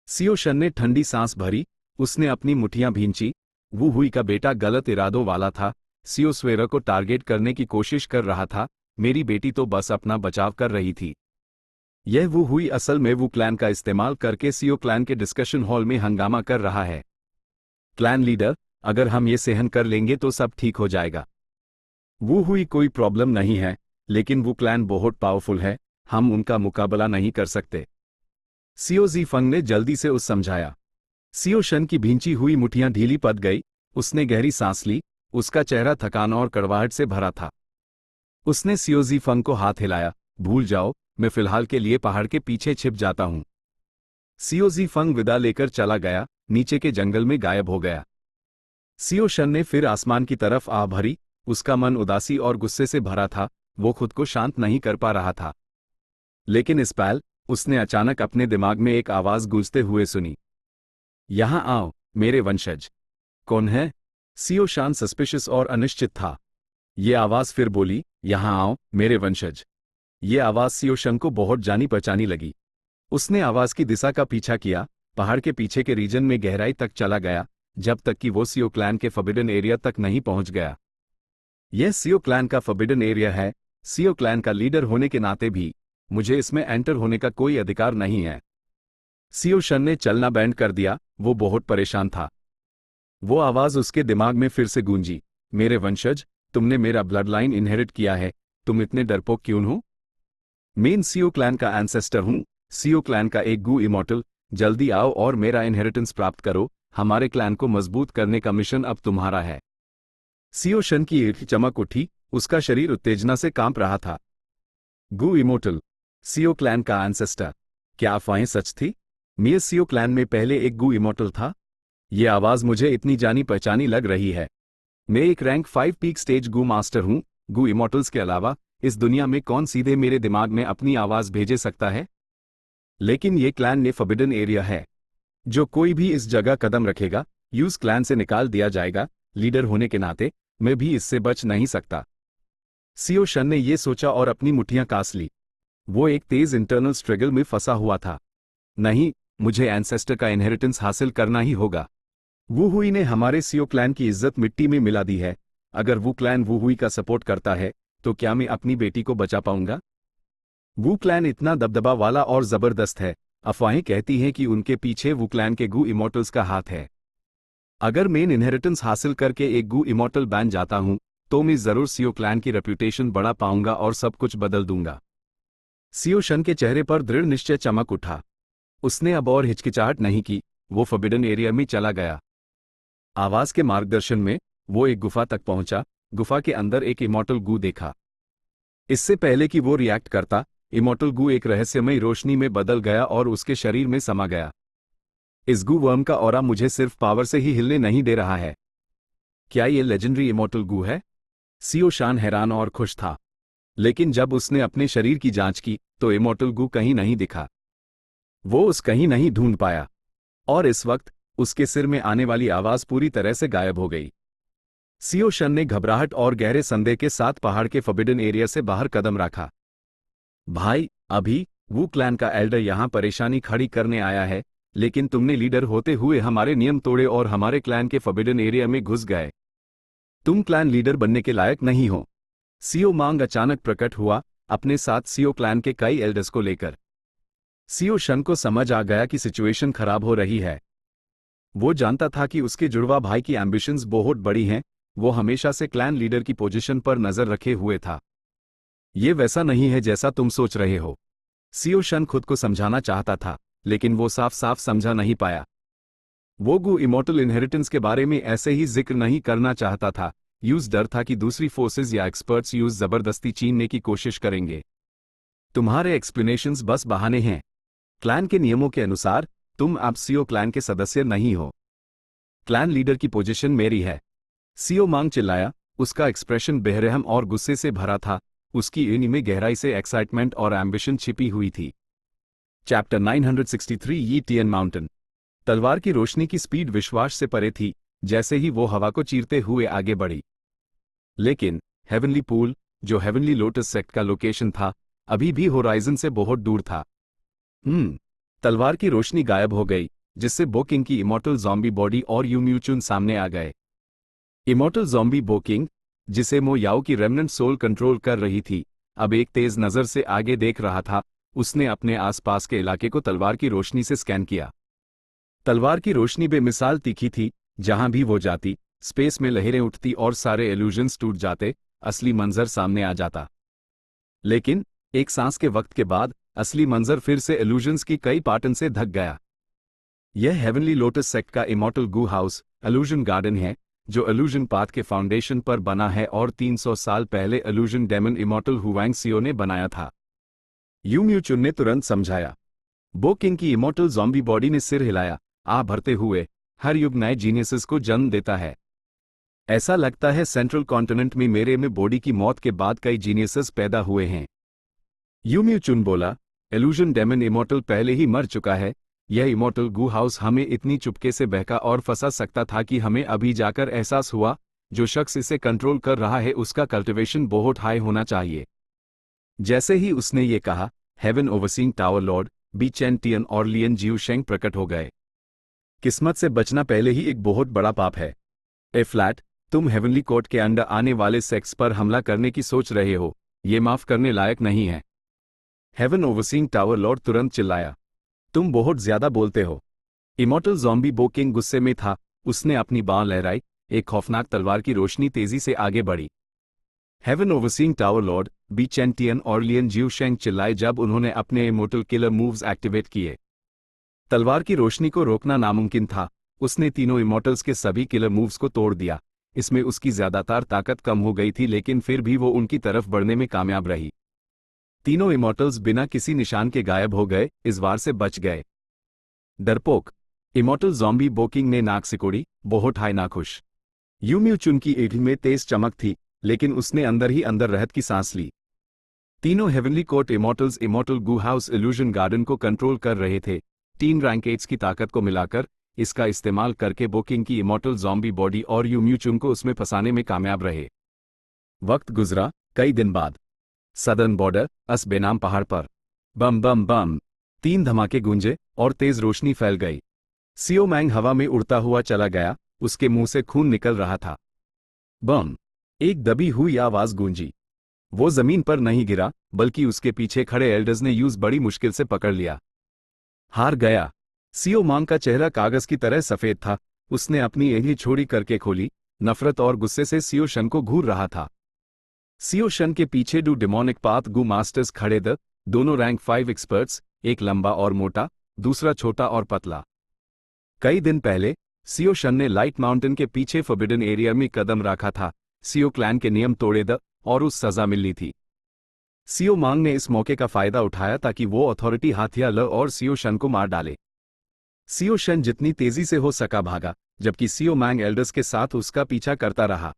S1: सियो शन ने ठंडी सांस भरी। उसने अपनी मुट्ठियां भींची। वो हुई का बेटा गलत इरादों वाला था। सियो स्वेरा को टारगेट करने की कोशिश कर रहा था। मेरी बेटी तो बस अपना बचाव कर रही थी। यह वो हुई असल में वो क्लैन का इस्तेमाल करके सियो क्लैन के डिस्कशन हॉल में हंगामा कर रहा है। क्लैन लीडर, अगर हम ये सहन कर लेंगे तो सब ठीक हो जाएगा। वो हुई कोई प्रॉब्लम नहीं है, लेकिन वो क्लैन बहुत पावरफुल है, हम उनका मुकाबला नहीं कर सकते। सियो ज़ीफंग ने जल्दी से उस समझाया। सियो शन की भींची हुई मुट्ठियां ढीली पड़ गई। उसने गहरी सांस ली। उसका चेहरा थकान और कड़वाहट से भरा था। उसने सियो ज़ीफंग को हाथ हिलाया। भूल जाओ, मैं फिलहाल के लिए पहाड़ के पीछे छिप जाता हूं। सियो ज़ीफंग विदा लेकर चला गया, नीचे के जंगल में गायब हो गया। सियो शन ने फिर आसमान की तरफ आह भरी। उसका मन उदासी और गुस्से से भरा था। वो खुद को शांत नहीं कर पा रहा था। लेकिन इस पल उसने अचानक अपने दिमाग में एक आवाज गूंजते हुए सुनी। यहां आओ, मेरे वंशज। कौन है? सियो शान सस्पिशियस और अनिश्चित था। ये आवाज फिर बोली, यहां आओ, मेरे वंशज। ये आवाज सियो शन को बहुत जानी पहचानी लगी। उसने आवाज की दिशा का पीछा किया, पहाड़ के पीछे के रीजन में गहराई तक चला गया, जब तक कि वो सियो क्लैन के फॉरबिडन एरिया तक नहीं पहुंच गया। यह सियो क्लैन का फॉरबिडन एरिया है। सियो क्लैन का लीडर होने के नाते भी मुझे इसमें एंटर होने का कोई अधिकार नहीं है। सियो शन ने चलना बैंड कर दिया। वो बहुत परेशान था। वो आवाज उसके दिमाग में फिर से गूंजी, मेरे वंशज, तुमने मेरा ब्लड लाइन इनहेरिट किया है, तुम इतने डरपोक क्यों हो? मेन सियो क्लैन का एंसेस्टर हूं, सियो क्लैन का एक गू इमॉर्टल। जल्दी आओ और मेरा इनहेरिटेंस प्राप्त करो। हमारे क्लैन को मजबूत करने का मिशन अब तुम्हारा है। सियो शन की ईंट चमक उठी। उसका शरीर उत्तेजना से कांप रहा था। गू इमॉर्टल, सियो क्लैन का एंसेस्टर। क्या अफवाहें सच थी? मैं सियो क्लैन में पहले एक गू इमॉर्टल था। ये आवाज मुझे इतनी जानी पहचानी लग रही है। मैं एक रैंक 5 पीक स्टेज गू मास्टर हूं। गू इमॉर्टल्स के अलावा इस दुनिया में कौन सीधे मेरे दिमाग में अपनी आवाज भेजे सकता है? लेकिन ये क्लैन ने फॉरबिडन एरिया है। जो कोई भी इस जगह कदम रखेगा, यूज क्लैन से निकाल दिया जाएगा। लीडर होने के नाते मैं भी इससे बच नहीं सकता। सियो शन ने यह सोचा और अपनी मुट्ठियां कास ली। वो एक तेज इंटरनल स्ट्रगल में फंसा हुआ था। नहीं, मुझे एंसेस्टर का इनहेरिटेंस हासिल करना ही होगा। वू हुई ने हमारे सियो क्लैन की इज्जत मिट्टी में मिला दी है। अगर वू क्लैन वू हुई का सपोर्ट करता है तो क्या मैं अपनी बेटी को बचा पाऊंगा? वू क्लैन इतना दबदबा वाला और जबरदस्त है। अफवाहें कहती हैं कि उनके पीछे वू क्लैन के गू इमॉर्टल्स का हाथ है। अगर मैं इनहेरिटेंस हासिल करके एक गू इमॉर्टल बन जाता हूं तो मैं जरूर सियो क्लैन की रेप्यूटेशन बढ़ा पाऊंगा और सब कुछ बदल दूंगा। सियो शन के चेहरे पर दृढ़ निश्चय चमक उठा। उसने अब और हिचकिचाहट नहीं की। वो फॉरबिडन एरिया में चला गया। आवाज के मार्गदर्शन में वो एक गुफा तक पहुंचा। गुफा के अंदर एक इमॉर्टल गू देखा। इससे पहले कि वो रिएक्ट करता, इमॉर्टल गू एक रहस्यमयी रोशनी में बदल गया और उसके शरीर में समा गया। इस गू वर्म का ऑरा मुझे सिर्फ पावर से ही हिलने नहीं दे रहा है। क्या ये लेजेंडरी इमॉर्टल गू है? सियो शान हैरान और खुश था। लेकिन जब उसने अपने शरीर की जांच की तो इमॉर्टल गू कहीं नहीं दिखा। वो उस कहीं नहीं ढूंढ पाया। और इस वक्त उसके सिर में आने वाली आवाज पूरी तरह से गायब हो गई। सियो शन ने घबराहट और गहरे संदेह के साथ पहाड़ के फॉरबिडन एरिया से बाहर कदम रखा। भाई, अभी वू क्लैन का एल्डर यहां परेशानी खड़ी करने आया है, लेकिन तुमने लीडर होते हुए हमारे नियम तोड़े और हमारे क्लैन के फॉरबिडन एरिया में घुस गए। तुम क्लैन लीडर बनने के लायक नहीं हो। सियो मांग अचानक प्रकट हुआ, अपने साथ सियो क्लैन के कई एल्डर्स को लेकर। सियो शन को समझ आ गया कि सिचुएशन खराब हो रही है। वो जानता था कि उसके जुड़वा भाई की एम्बिशंस बहुत बड़ी हैं, वो हमेशा से क्लैन लीडर की पोजीशन पर नजर रखे हुए था। ये वैसा नहीं है जैसा तुम सोच रहे हो। सियो शन खुद को समझाना चाहता था, लेकिन वो साफ साफ समझा नहीं पाया। वो गु इमॉर्टल इनहेरिटेंस के बारे में ऐसे ही जिक्र नहीं करना चाहता था, यूज डर था कि दूसरी फोर्सेस या एक्सपर्ट्स यूज जबरदस्ती छीनने की कोशिश करेंगे। तुम्हारे एक्सप्लेनेशंस बस बहाने हैं। क्लैन के नियमों के अनुसार तुम अब सियो क्लैन के सदस्य नहीं हो। क्लैन लीडर की पोजीशन मेरी है। सियो मांग चिल्लाया, उसका एक्सप्रेशन बेरहम और गुस्से से भरा था, उसकी इन में गहराई से एक्साइटमेंट और एम्बिशन छिपी हुई थी। चैप्टर 963 यी टियन माउंटेन। तलवार की रोशनी की स्पीड विश्वास से परे थी, जैसे ही वो हवा को चीरते हुए आगे बढ़ी। लेकिन हेवनली पूल, जो हेवनली लोटस सेक्ट का लोकेशन था, अभी भी होराइजन से बहुत दूर था। तलवार की रोशनी गायब हो गई, जिससे बोकिंग की इमॉर्टल ज़ॉम्बी बॉडी और यूम्यूचुन सामने आ गए। इमॉर्टल ज़ॉम्बी बोकिंग, जिसे मो याओ की रेमनेंट सोल कंट्रोल कर रही थी, अब एक तेज नजर से आगे देख रहा था। उसने अपने आसपास के इलाके को तलवार की रोशनी से स्कैन किया। तलवार की रोशनी बेमिसाल तीखी थी, जहां भी वो जाती, स्पेस में लहरें उठती और सारे इल्यूजन्स टूट जाते, असली मंजर सामने आ जाता। लेकिन एक सांस के वक्त के बाद असली मंजर फिर से इल्यूजन्स की कई पैटर्न से ढक गया। यह हेवनली लोटस सेक्ट का immortal Gu house illusion garden है, जो इल्यूजन पाथ के फाउंडेशन पर बना है और 300 साल पहले इल्यूजन डेमन इमॉर्टल हुआंग सियो ने बनाया था। यूम्यूचुन ने तुरंत समझाया। बो किंग की इमॉर्टल ज़ॉम्बी बॉडी ने सिर हिलाया, आ भरते हुए, हर युग नए जीनियसेस को जन्म देता है। ऐसा लगता है सेंट्रल कॉन्टिनेंट में मेरे में बॉडी की मौत के बाद कई जीनियसेस पैदा हुए हैं। यूम्यूचुन बोला, इल्यूजन डेमन इमॉर्टल पहले ही मर चुका है। यह इमॉर्टल गू हाउस हमें इतनी चुपके से बहका और फंसा सकता था कि हमें अभी जाकर एहसास हुआ, जो शख्स इसे कंट्रोल कर रहा है उसका कल्टिवेशन बहुत हाई होना चाहिए। जैसे ही उसने ये कहा, heaven overseeing tower lord Bi Chen Tian और लियन जियू शेंग प्रकट हो गए। किस्मत से बचना पहले ही एक बहुत बड़ा पाप है। ए फ्लैट, तुम हेवनली कोर्ट के अंडर आने वाले सेक्स पर हमला करने की सोच रहे हो, ये माफ करने लायक नहीं है। हेवन ओवरसीइंग टावर लॉर्ड तुरंत चिल्लाया, तुम बहुत ज्यादा बोलते हो। इमॉर्टल ज़ॉम्बी बो किंग गुस्से में था, उसने अपनी बांह लहराई, एक खौफनाक तलवार की रोशनी तेजी से आगे बढ़ी। Heaven overseeing tower lord Bi Chen Tian और लियन जियू शेंग चिल्लाए जब उन्होंने अपने इमॉर्टल किलर मूव्स एक्टिवेट किए। तलवार की रोशनी को रोकना नामुमकिन था, उसने तीनों इमॉर्टल्स के सभी किलर मूव्स को तोड़ दिया। इसमें उसकी ज्यादातर ताकत कम हो गई थी, लेकिन फिर भी वो उनकी तरफ बढ़ने में कामयाब रही। तीनों इमॉर्टल्स बिना किसी निशान के गायब हो गए, इस वार से बच गए। डरपोक, इमॉर्टल ज़ॉम्बी बोकिंग ने नाक सिकोड़ी, बहुत हाय नाखुश। यूम्यूचुन की एड़ी में तेज चमक थी, लेकिन उसने अंदर ही अंदर रहत की सांस ली। तीनों heavenly court immortals immortal Gu house illusion garden को कंट्रोल कर रहे थे। 3 रैंक 8 की ताकत को मिलाकर, इसका इस्तेमाल करके बोकिंग की इमॉर्टल ज़ॉम्बी बॉडी और यूम्यूचुन को उसमें फंसाने में कामयाब रहे। वक्त गुजरा, कई दिन बाद सदर्न बॉर्डर अस बेनाम पहाड़ पर बम बम बम 3 धमाके गूंजे और तेज रोशनी फैल गई। सियो मैंग हवा में उड़ता हुआ चला गया, उसके मुंह से खून निकल रहा था। बम, एक दबी हुई आवाज गूंजी। वो जमीन पर नहीं गिरा, बल्कि उसके पीछे खड़े एल्डर्स ने यूज बड़ी मुश्किल से पकड़ लिया। हार गया। सियो मांग का चेहरा कागज की तरह सफेद था, उसने अपनी एंगली छोड़ी करके खोली, नफरत और गुस्से से सियो शन को घूर रहा था। सियो शन के पीछे 2 डेमोनिक पाथ गू मास्टर्स खड़े द, दोनों रैंक 5 एक्सपर्ट्स, एक लंबा और मोटा, दूसरा छोटा और पतला। कई दिन पहले सियो शन ने लाइट माउंटेन के पीछे फॉरबिडन एरिया में कदम रखा था, सियो क्लैन के नियम तोड़े द, और उस सजा मिलनी थी। सियो मांग ने इस मौके का फायदा उठाया ताकि वो अथॉरिटी हाथिया ल और सियो शन को मार डाले। सियो शन जितनी तेजी से हो सका भागा, जबकि सियो मैंग एल्डर्स के साथ उसका पीछा करता रहा।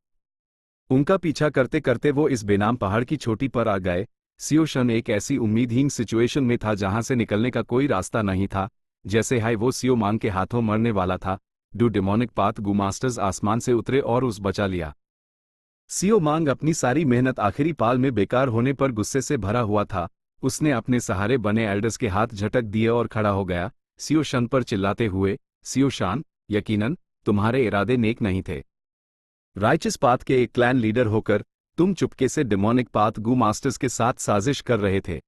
S1: उनका पीछा करते करते वो इस बेनाम पहाड़ की चोटी पर आ गए। सियो शन एक ऐसी उम्मीदहीन सिचुएशन में था जहां से निकलने का कोई रास्ता नहीं था, जैसे हाई वो सियो मांग के हाथों मरने वाला था, डू डेमोनिक पाथ गू मास्टर्स आसमान से उतरे और उस बचा लिया। सियो मांग अपनी सारी मेहनत आखिरी पाल में बेकार होने पर गुस्से से भरा हुआ था। उसने अपने सहारे बने एल्डर्स के हाथ झटक दिए और खड़ा हो गया, सियो शन पर चिल्लाते हुए, सियो शान, यकीनन तुम्हारे इरादे नेक नहीं थे। राइचस पाथ के एक क्लैन लीडर होकर तुम चुपके से डेमोनिक पाथ गू मास्टर्स के साथ साजिश कर रहे थे।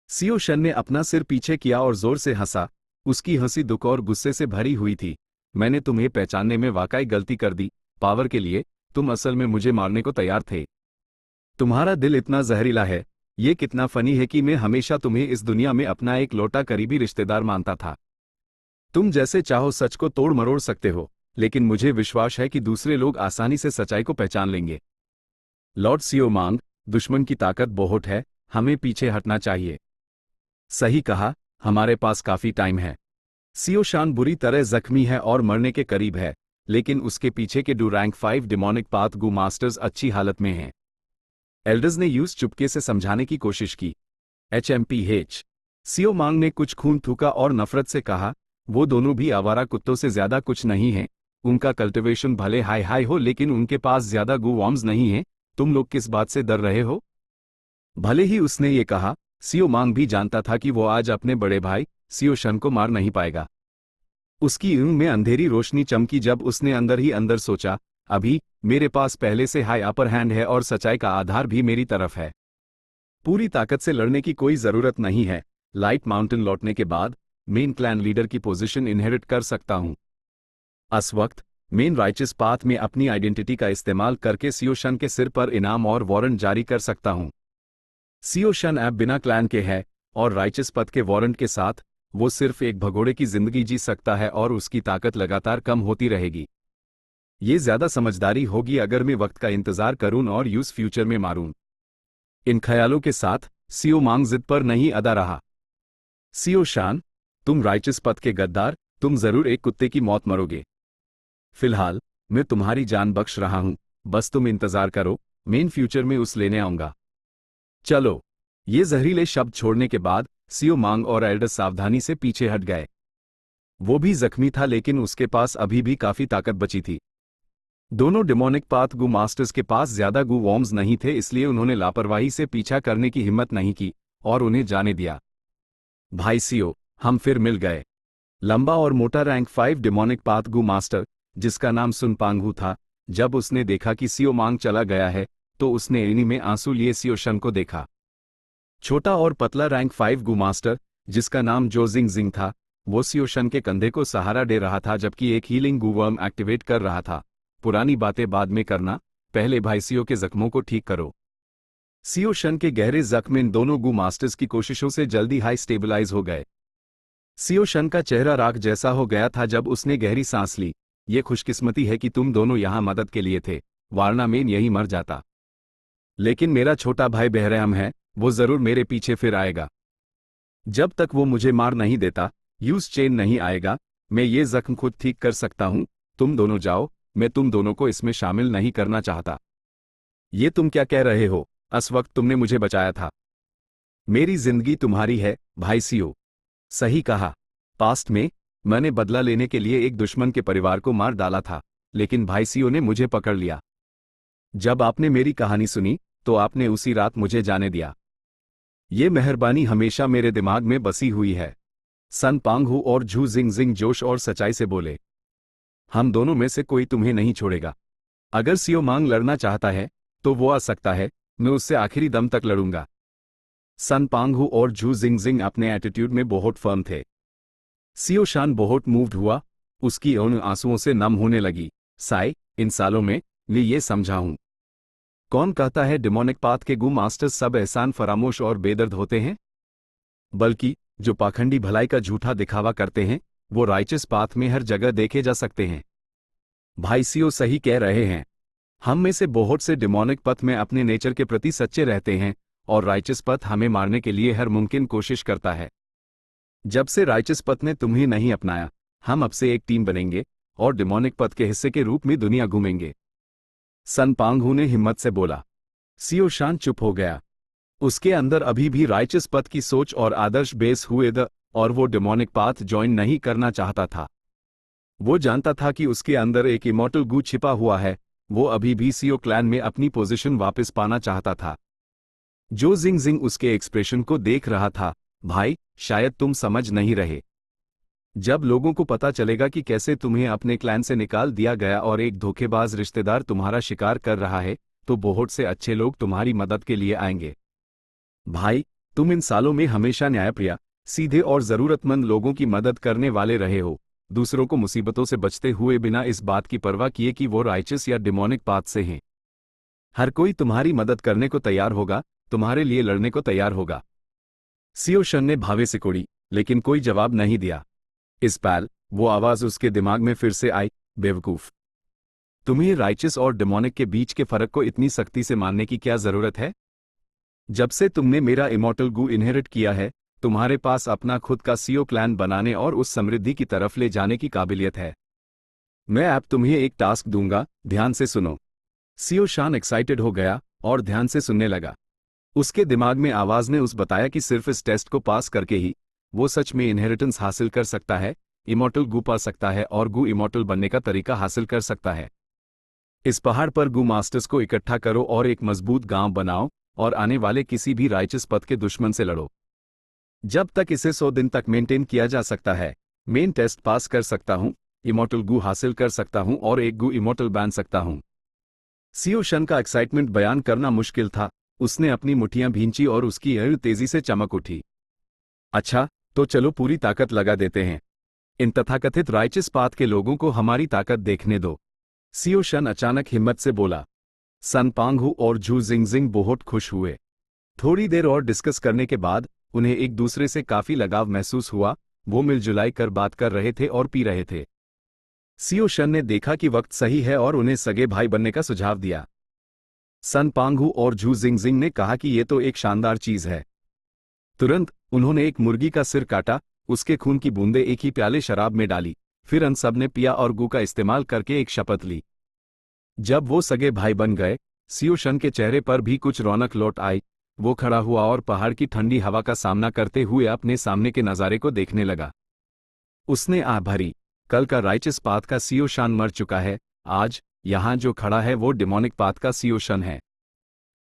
S1: सियो शन ने अपना सिर पीछे किया और जोर से हंसा। उसकी हंसी दुख और गुस्से से भरी हुई थी। मैंने तुम्हें पहचानने में वाकई गलती कर दी। पावर के लिए तुम असल में मुझे मारने को तैयार थे। तुम्हारा दिल इतना जहरीला है। ये कितना फनी है कि मैं हमेशा तुम्हें इस दुनिया में अपना एक लौटा करीबी रिश्तेदार मानता था। तुम जैसे चाहो सच को तोड़ मरोड़ सकते हो, लेकिन मुझे विश्वास है कि दूसरे लोग आसानी से सच्चाई को पहचान लेंगे। लॉर्ड सियो मांग, दुश्मन की ताकत बहुत है, हमें पीछे हटना चाहिए। सही कहा, हमारे पास काफी टाइम है। सियो शान बुरी तरह जख्मी है और मरने के करीब है, लेकिन उसके पीछे के डू rank 5 demonic path Gu masters अच्छी हालत में हैं। एल्डर्स ने यूज चुपके से समझाने की कोशिश की। HMPH सियो मांग ने कुछ खून थूका और नफरत से कहा, वो दोनों भी आवारा कुत्तों से ज्यादा कुछ नहीं हैं। उनका कल्टिवेशन भले हाई हाई हो, लेकिन उनके पास ज्यादा गू वॉर्म्स नहीं हैं। तुम लोग किस बात से डर रहे हो? भले ही उसने ये कहा, सियो मांग भी जानता था कि वो आज अपने बड़े भाई सियो शन को मार नहीं पाएगा। उसकी ऊँग में अंधेरी रोशनी चमकी जब उसने अंदर ही अंदर सोचा, अभी मेरे पास पहले से हाई अपर हैंड है और सच्चाई का आधार भी मेरी तरफ है। पूरी ताकत से लड़ने की कोई जरूरत नहीं है। लाइट माउंटेन लौटने के बाद मेन क्लैन लीडर की पोजीशन इनहेरिट कर सकता हूं। इस वक्त मेन राइचस पाथ में अपनी आइडेंटिटी का इस्तेमाल करके सियो शन के सिर पर इनाम और वारंट जारी कर सकता हूं। सियो शन अब बिना क्लैन के है और राइचस पथ के वारंट के साथ वो सिर्फ एक भगोड़े की जिंदगी जी सकता है और उसकी ताकत लगातार कम होती रहेगी। ये ज्यादा समझदारी होगी अगर मैं वक्त का इंतजार करूं और यूज फ्यूचर में मारूं। इन ख्यालों के साथ सियो मांग जिद पर नहीं अड़ा रहा। सियो शान, तुम राइचस पथ के गद्दार, तुम जरूर एक कुत्ते की मौत मरोगे। फिलहाल मैं तुम्हारी जान बख्श रहा हूं, बस तुम इंतजार करो, मेन फ्यूचर में उस लेने आऊंगा। चलो। ये जहरीले शब्द छोड़ने के बाद सियो मांग और एल्डर सावधानी से पीछे हट गए। वो भी जख्मी था, लेकिन उसके पास अभी भी काफी ताकत बची थी। दोनों डेमोनिक पाथ गू मास्टर्स के पास ज्यादा गू वॉर्म्स नहीं थे, इसलिए उन्होंने लापरवाही से पीछा करने की हिम्मत नहीं की और उन्हें जाने दिया। भाई सियो, हम फिर मिल गए। लंबा और मोटा रैंक 5 डेमोनिक पाथ गू मास्टर, जिसका नाम सुन पांगहू था, जब उसने देखा कि सियो मांग चला गया है तो उसने एनी में आंसू लिए सियो शन को देखा। छोटा और पतला रैंक 5 गू मास्टर, जिसका नाम जो जिंग जिंग था, वो सियो शन के कंधे को सहारा दे रहा था जबकि एक हीलिंग गू वर्म एक्टिवेट कर रहा था। पुरानी बातें बाद में करना, पहले भाई सियो के जख्मों को ठीक करो। सियो शन के गहरे जख्म इन दोनों गू मास्टर्स की कोशिशों से जल्दी हाई स्टेबलाइज हो गए। सियो शन का चेहरा राख जैसा हो गया था जब उसने गहरी सांस ली। ये खुशकिस्मती है कि तुम दोनों यहां मदद के लिए थे, वारना मैं यही मर जाता। लेकिन मेरा छोटा भाई बेरहम है, वो जरूर मेरे पीछे फिर आएगा। जब तक वो मुझे मार नहीं देता, यूज चेन नहीं आएगा। मैं ये जख्म खुद ठीक कर सकता हूं। तुम दोनों जाओ, मैं तुम दोनों को इसमें शामिल नहीं करना चाहता। ये तुम क्या कह रहे हो? इस वक्त तुमने मुझे बचाया था। मेरी जिंदगी तुम्हारी है, भाई सियो। सही कहा। पास्ट में मैंने बदला लेने के लिए एक दुश्मन के परिवार को मार डाला था, लेकिन भाई सियो ने मुझे पकड़ लिया। जब आपने मेरी कहानी सुनी तो आपने उसी रात मुझे जाने दिया। ये मेहरबानी हमेशा मेरे दिमाग में बसी हुई है। सन पांगहू और झू जिंग जिंग जोश और सच्चाई से बोले, हम दोनों में से कोई तुम्हें नहीं छोड़ेगा। अगर सियो मांग लड़ना चाहता है तो वो आ सकता है, मैं उससे आखिरी दम तक लड़ूंगा। सन पांगहू और झू जिंग जिंग अपने एटीट्यूड में बहुत फर्म थे। सियो शान बहुत मूव्ड हुआ, उसकी उन आंसुओं से नम होने लगी। साई, इन सालों में मैं ये समझा हूं। कौन कहता है डेमोनिक पाथ के गू मास्टर्स सब एहसान फरामोश और बेदर्द होते हैं? बल्कि जो पाखंडी भलाई का झूठा दिखावा करते हैं, वो राइचस पाथ में हर जगह देखे जा सकते हैं। भाई सियो सही कह रहे हैं। हम में से बहुत से डेमोनिक पथ में अपने नेचर के प्रति सच्चे रहते हैं और राइचस पथ हमें मारने के लिए हर मुमकिन कोशिश करता है। जब से राइचस पथ ने तुम्हें नहीं अपनाया, हम अब से एक टीम बनेंगे और डेमोनिक पथ के हिस्से के रूप में दुनिया घूमेंगे। सन पांगहू ने हिम्मत से बोला। सियो शान चुप हो गया। उसके अंदर अभी भी राइचस पथ की सोच और आदर्श बेस हुए द और वो डिमोनिक पाथ ज्वाइन नहीं करना चाहता था। वो जानता था कि उसके अंदर एक इमॉर्टल गू छिपा हुआ है। वो अभी भी सीओ क्लैन में अपनी पोजीशन वापस पाना चाहता था। जो जिंग जिंग उसके एक्सप्रेशन को देख रहा था। भाई, शायद तुम समझ नहीं रहे। जब लोगों को पता चलेगा कि कैसे तुम्हें अपने क्लैन से निकाल दिया गया और एक धोखेबाज रिश्तेदार तुम्हारा शिकार कर रहा है, तो बहुत से अच्छे लोग तुम्हारी मदद के लिए आएंगे। भाई, तुम इन सालों में हमेशा न्यायप्रिय, सीधे और जरूरतमंद लोगों की मदद करने वाले रहे हो, दूसरों को मुसीबतों से बचते हुए बिना इस बात की परवाह किए कि वो राइचस या डिमोनिक पाथ से हैं। हर कोई तुम्हारी मदद करने को तैयार होगा, तुम्हारे लिए लड़ने को तैयार होगा। सीओ शन ने भावे से कोड़ी, लेकिन कोई जवाब नहीं दिया। इस पल वो आवाज उसके दिमाग में फिर से आई, बेवकूफ, तुम्हें राइचस और डिमोनिक के बीच के फर्क को इतनी सख्ती से मानने की क्या जरूरत है? जब से तुमने मेरा इमॉर्टल गू इनहेरिट किया है, तुम्हारे पास अपना खुद का सीओ क्लैन बनाने और उस समृद्धि की तरफ ले जाने की काबिलियत है। मैं अब तुम्हें एक टास्क दूंगा, ध्यान से सुनो। सीओ शान एक्साइटेड हो गया और ध्यान से सुनने लगा। उसके दिमाग में आवाज ने उस बताया कि सिर्फ इस टेस्ट को पास करके ही वो सच में इनहेरिटेंस हासिल कर सकता है, इमॉर्टल गू पा सकता है और गू इमॉर्टल बनने का तरीका हासिल कर सकता है। इस पहाड़ पर गू मास्टर्स को इकट्ठा करो और एक मजबूत गांव बनाओ और आने वाले किसी भी राइचस पथ के दुश्मन से लड़ो। जब तक इसे 100 दिन तक मेंटेन किया जा सकता है, मेन टेस्ट पास कर सकता हूं, इमॉर्टल गू हासिल कर सकता हूं और एक गू इमॉर्टल बन सकता हूं। सीओ शन का एक्साइटमेंट बयान करना मुश्किल था। उसने अपनी मुट्ठियां भींची और उसकी एड़ तेजी से चमक उठी। अच्छा, तो चलो पूरी ताकत लगा देते हैं। इन तथाकथित राइचस पाथ के लोगों को हमारी ताकत देखने दो। सीओ शन अचानक हिम्मत से बोला। सन पांगहू और झू जिंगजिंग बहुत खुश हुए। थोड़ी देर और डिस्कस करने के बाद उन्हें एक दूसरे से काफी लगाव महसूस हुआ। वो मिलजुलाई कर बात कर रहे थे और पी रहे थे। सीओ शन ने देखा कि वक्त सही है और उन्हें सगे भाई बनने का सुझाव दिया। सन पांगहू और झू जिंगजिंग ने कहा कि ये तो एक शानदार चीज है। तुरंत उन्होंने एक मुर्गी का सिर काटा, उसके खून की बूंदें एक ही प्याले शराब में डाली, फिर उन सब ने पिया और गू का इस्तेमाल करके एक शपथ ली। जब वो सगे भाई बन गए, सीओ शन के चेहरे पर भी कुछ रौनक लौट आई। वो खड़ा हुआ और पहाड़ की ठंडी हवा का सामना करते हुए अपने सामने के नज़ारे को देखने लगा। उसने आह भरी। कल का राइचस पाथ का सीओ शन मर चुका है। आज यहां जो खड़ा है वो डिमोनिक पाथ का सीओ शन है।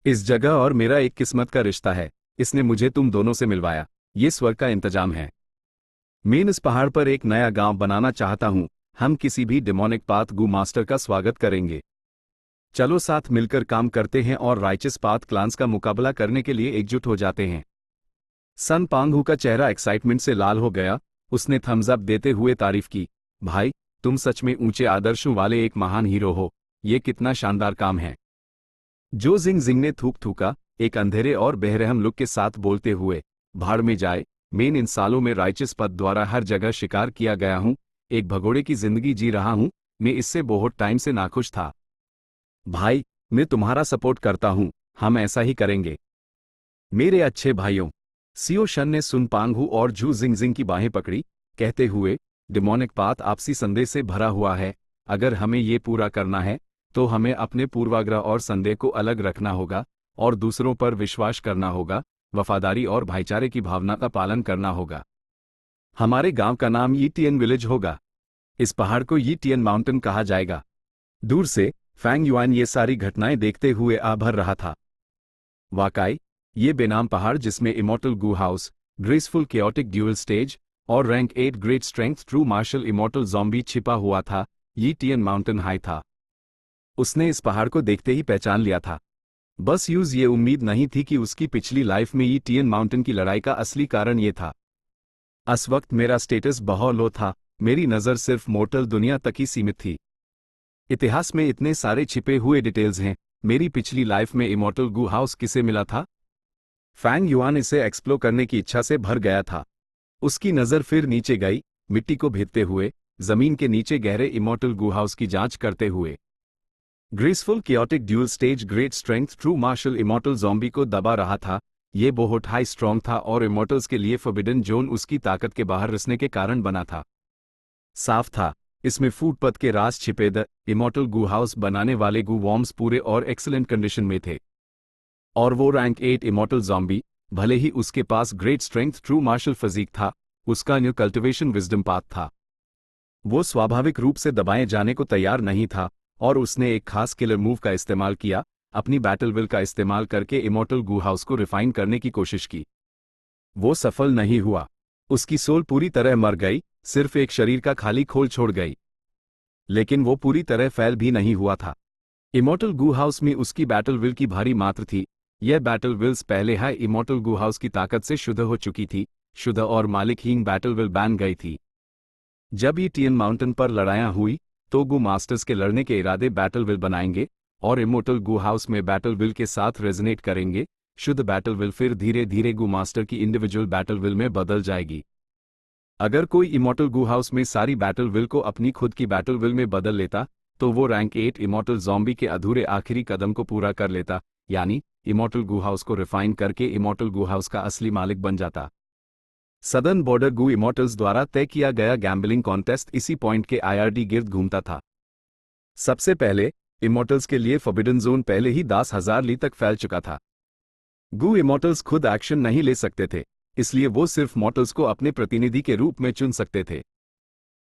S1: इस जगह और मेरा एक किस्मत का रिश्ता है। इसने मुझे तुम दोनों से मिलवाया। ये स्वर्ग का इंतजाम है। मैं इस पहाड़ पर एक नया गांव बनाना चाहता हूं। हम किसी भी डिमोनिक पाथ गू मास्टर का स्वागत करेंगे। चलो साथ मिलकर काम करते हैं और राइचस पाथ क्लान्स का मुकाबला करने के लिए एकजुट हो जाते हैं। सन पांगहू का चेहरा एक्साइटमेंट से लाल हो गया। उसने थम्स अप देते हुए तारीफ की। भाई, तुम सच में ऊंचे आदर्शों वाले एक महान हीरो हो। ये कितना शानदार काम है। जो जिंग जिंग ने थूक थूका, एक अंधेरे और बेरहम लुक के साथ बोलते हुए। भाड़ में जाए। मैं इन सालों में राइचस पथ द्वारा हर जगह शिकार किया गया हूं। एक भगोड़े की जिंदगी जी रहा हूं। मैं इससे बहुत टाइम से नाखुश था। भाई, मैं तुम्हारा सपोर्ट करता हूं। हम ऐसा ही करेंगे। मेरे अच्छे भाइयों, सीओ शन ने सुन पांगहू और झू जिंगजिंग की बाहें पकड़ी, कहते हुए, डिमोनिक पाथ आपसी संदेह से भरा हुआ है। अगर हमें ये पूरा करना है, तो हमें अपने पूर्वाग्रह और संदेह को अलग रखना होगा और दूसरों पर विश्वास करना होगा, वफादारी और भाईचारे की भावना का पालन करना होगा। हमारे गांव का नाम यीटियन विलेज होगा। इस पहाड़ को यीटियन माउंटेन कहा जाएगा। दूर से फैंग युआन ये सारी घटनाएं देखते हुए आ भर रहा था। वाकई, ये बेनाम पहाड़ जिसमें immortal Gu house, graceful chaotic dual stage और rank 8 great strength true martial immortal zombie छिपा हुआ था, यीटियन माउंटेन हाई था। उसने इस पहाड़ को देखते ही पहचान लिया था। बस ये उम्मीद नहीं थी कि उसकी पिछली लाइफ में यीटियन माउंटेन की लड़ाई का असली कारण ये था। उस वक्त मेरा स्टेटस बहुत लो था। मेरी नज़र सिर्फ मोर्टल दुनिया तक ही सीमित थी। इतिहास में इतने सारे छिपे हुए डिटेल्स हैं। मेरी पिछली लाइफ में इमॉर्टल गू हाउस किसे मिला था? फैंग युआन इसे एक्सप्लोर करने की इच्छा से भर गया था। उसकी नज़र फिर नीचे गई, मिट्टी को भेदते हुए, जमीन के नीचे गहरे इमॉर्टल गू हाउस की जांच करते हुए। Graceful chaotic dual stage great strength true martial immortal zombie को दबा रहा था। ये बहुत हाई स्ट्रॉन्ग था और इमॉर्टल्स के लिए फॉरबिडन जोन उसकी ताकत के बाहर रिसने के कारण बना था। साफ था, इसमें फूटपथ के राज छिपे। द इमॉर्टल गू हाउस बनाने वाले गू वॉर्म्स पूरे और एक्सीलेंट कंडीशन में थे। और वो रैंक 8 इमॉर्टल ज़ॉम्बी, भले ही उसके पास great strength true martial physique था, उसका न्यू कल्टिवेशन विजडम पाथ था। वो स्वाभाविक रूप से दबाए जाने को तैयार नहीं था और उसने एक खास किलर मूव का इस्तेमाल किया, अपनी बैटल विल का इस्तेमाल करके इमॉर्टल गू हाउस को रिफाइन करने की कोशिश की। वो सफल नहीं हुआ। उसकी सोल पूरी तरह मर गई, सिर्फ एक शरीर का खाली खोल छोड़ गई। लेकिन वो पूरी तरह फैल भी नहीं हुआ था। इमॉर्टल गू हाउस में उसकी बैटल विल की भारी मात्रा थी। यह बैटल विल्स पहले है इमॉर्टल गू हाउस की ताकत से शुद्ध हो चुकी थी, शुद्ध और मालिकहीन बैटल विल बन गई थी। जब ये टीएन माउंटेन पर लड़ाइयाँ हुई तो गू मास्टर्स के लड़ने के इरादे बैटल विल बनाएंगे और इमॉर्टल गू हाउस में बैटल विल के साथ रेजोनेट करेंगे। शुद्ध बैटल विल फिर धीरे धीरे गू मास्टर की इंडिविजुअल बैटल विल में बदल जाएगी। अगर कोई इमॉर्टल गू हाउस में सारी बैटल विल को अपनी खुद की बैटल विल में बदल लेता तो वो रैंक 8 इमॉर्टल ज़ॉम्बी के अधूरे आखिरी कदम को पूरा कर लेता, यानी इमॉर्टल गू हाउस को रिफाइन करके इमॉर्टल गू हाउस का असली मालिक बन जाता। सदर्न बॉर्डर गू इमॉर्टल्स द्वारा तय किया गया गैम्बलिंग कॉन्टेस्ट इसी पॉइंट के आईआरडी गिर्द घूमता था। सबसे पहले इमॉर्टल्स के लिए फॉरबिडन जोन पहले ही 10,000 ली तक फैल चुका था। गू इमॉर्टल्स खुद एक्शन नहीं ले सकते थे, इसलिए वो सिर्फ मॉर्टल्स को अपने प्रतिनिधि के रूप में चुन सकते थे।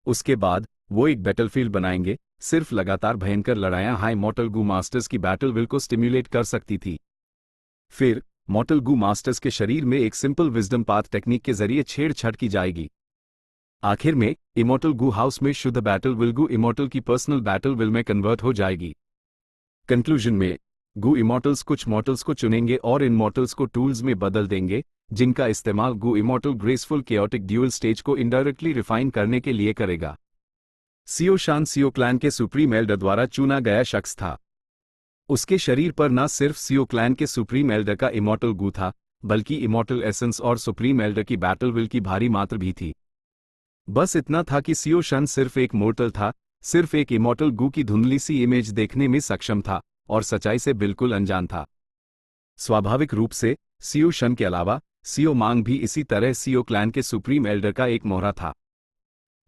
S1: उसके बाद वो एक बैटलफील्ड बनाएंगे। सिर्फ लगातार भयंकर लड़ाइयां हाई मॉर्टल गू मास्टर्स की बैटल विल को स्टिम्युलेट कर सकती थी। फिर मॉर्टल गू मास्टर्स के शरीर में एक सिंपल विजडम पाथ टेक्निक के जरिए छेड़छाड़ की जाएगी। आखिर में इमॉर्टल गू हाउस में शुद्ध बैटल विल गू इमॉर्टल की पर्सनल बैटल विल में कन्वर्ट हो जाएगी। कंक्लूजन में गू इमॉर्टल्स कुछ मॉर्टल्स को चुनेंगे और इन मॉर्टल्स को टूल्स में बदल देंगे, जिनका इस्तेमाल Gu immortal graceful chaotic dual stage को इनडायरेक्टली रिफाइन करने के लिए करेगा। सियो शान सियो क्लैन के सुप्रीम एल्डर द्वारा चुना गया शख्स था। उसके शरीर पर न सिर्फ सियो क्लैन के सुप्रीम एल्डर का इमॉर्टल गू था, बल्कि इमॉर्टल एसेंस और सुप्रीम एल्डर की बैटल विल की भारी मात्रा भी थी। बस इतना था कि सियो शन सिर्फ एक मोर्टल था, सिर्फ एक इमॉर्टल गू की धुंधली सी इमेज देखने में सक्षम था और सच्चाई से बिल्कुल अनजान था। स्वाभाविक रूप से सियो शन के अलावा सियो मांग भी इसी तरह सियो क्लैन के सुप्रीम एल्डर का एक मोहरा था।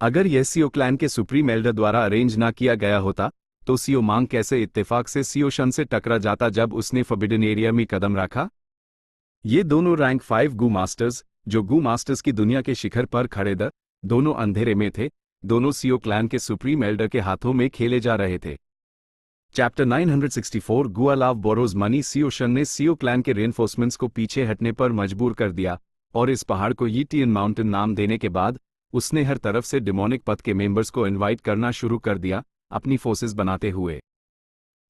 S1: अगर यह सियो क्लैन के सुप्रीम एल्डर द्वारा अरेंज ना किया गया होता तो सियो मांग कैसे इत्तेफाक से सियो शन से टकरा जाता जब उसने फॉरबिडन एरिया में कदम रखा। ये दोनों रैंक 5 गू मास्टर्स जो गू मास्टर्स की दुनिया के शिखर पर खड़े द दोनों अंधेरे में थे, दोनों सियो क्लैन के सुप्रीम एल्डर के हाथों में खेले जा रहे थे। चैप्टर 964 गुआलाव बोरोज मनी सियो शन ने सियो क्लैन के रेनफोर्समेंट्स को पीछे हटने पर मजबूर कर दिया और इस पहाड़ को यीटियन माउंटेन नाम देने के बाद उसने हर तरफ से डिमोनिक पथ के मेंबर्स को इनवाइट करना शुरू कर दिया, अपनी फोर्सेस बनाते हुए।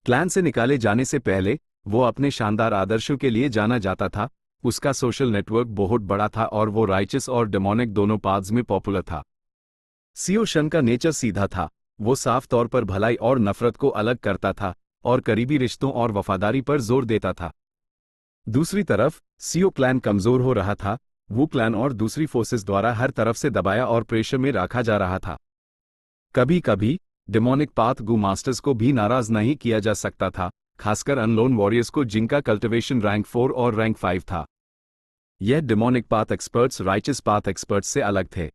S1: क्लैन से निकाले जाने से पहले वो अपने शानदार आदर्शों के लिए जाना जाता था। उसका सोशल नेटवर्क बहुत बड़ा था और वो राइचस और डेमोनिक दोनों पाथ्स में पॉपुलर था। सियो शन का नेचर सीधा था, वो साफ तौर पर भलाई और नफरत को अलग करता था और करीबी रिश्तों और वफादारी पर जोर देता था। दूसरी तरफ सियो क्लैन कमजोर हो रहा था, वो क्लैन और दूसरी फोर्सेस द्वारा हर तरफ से दबाया और प्रेशर में रखा जा रहा था। कभी कभी डेमोनिक पाथ गू मास्टर्स को भी नाराज नहीं किया जा सकता था, खासकर अनलोन वॉरियर्स को जिनका कल्टिवेशन रैंक 4 और रैंक 5 था। यह demonic path experts righteous path experts से अलग थे।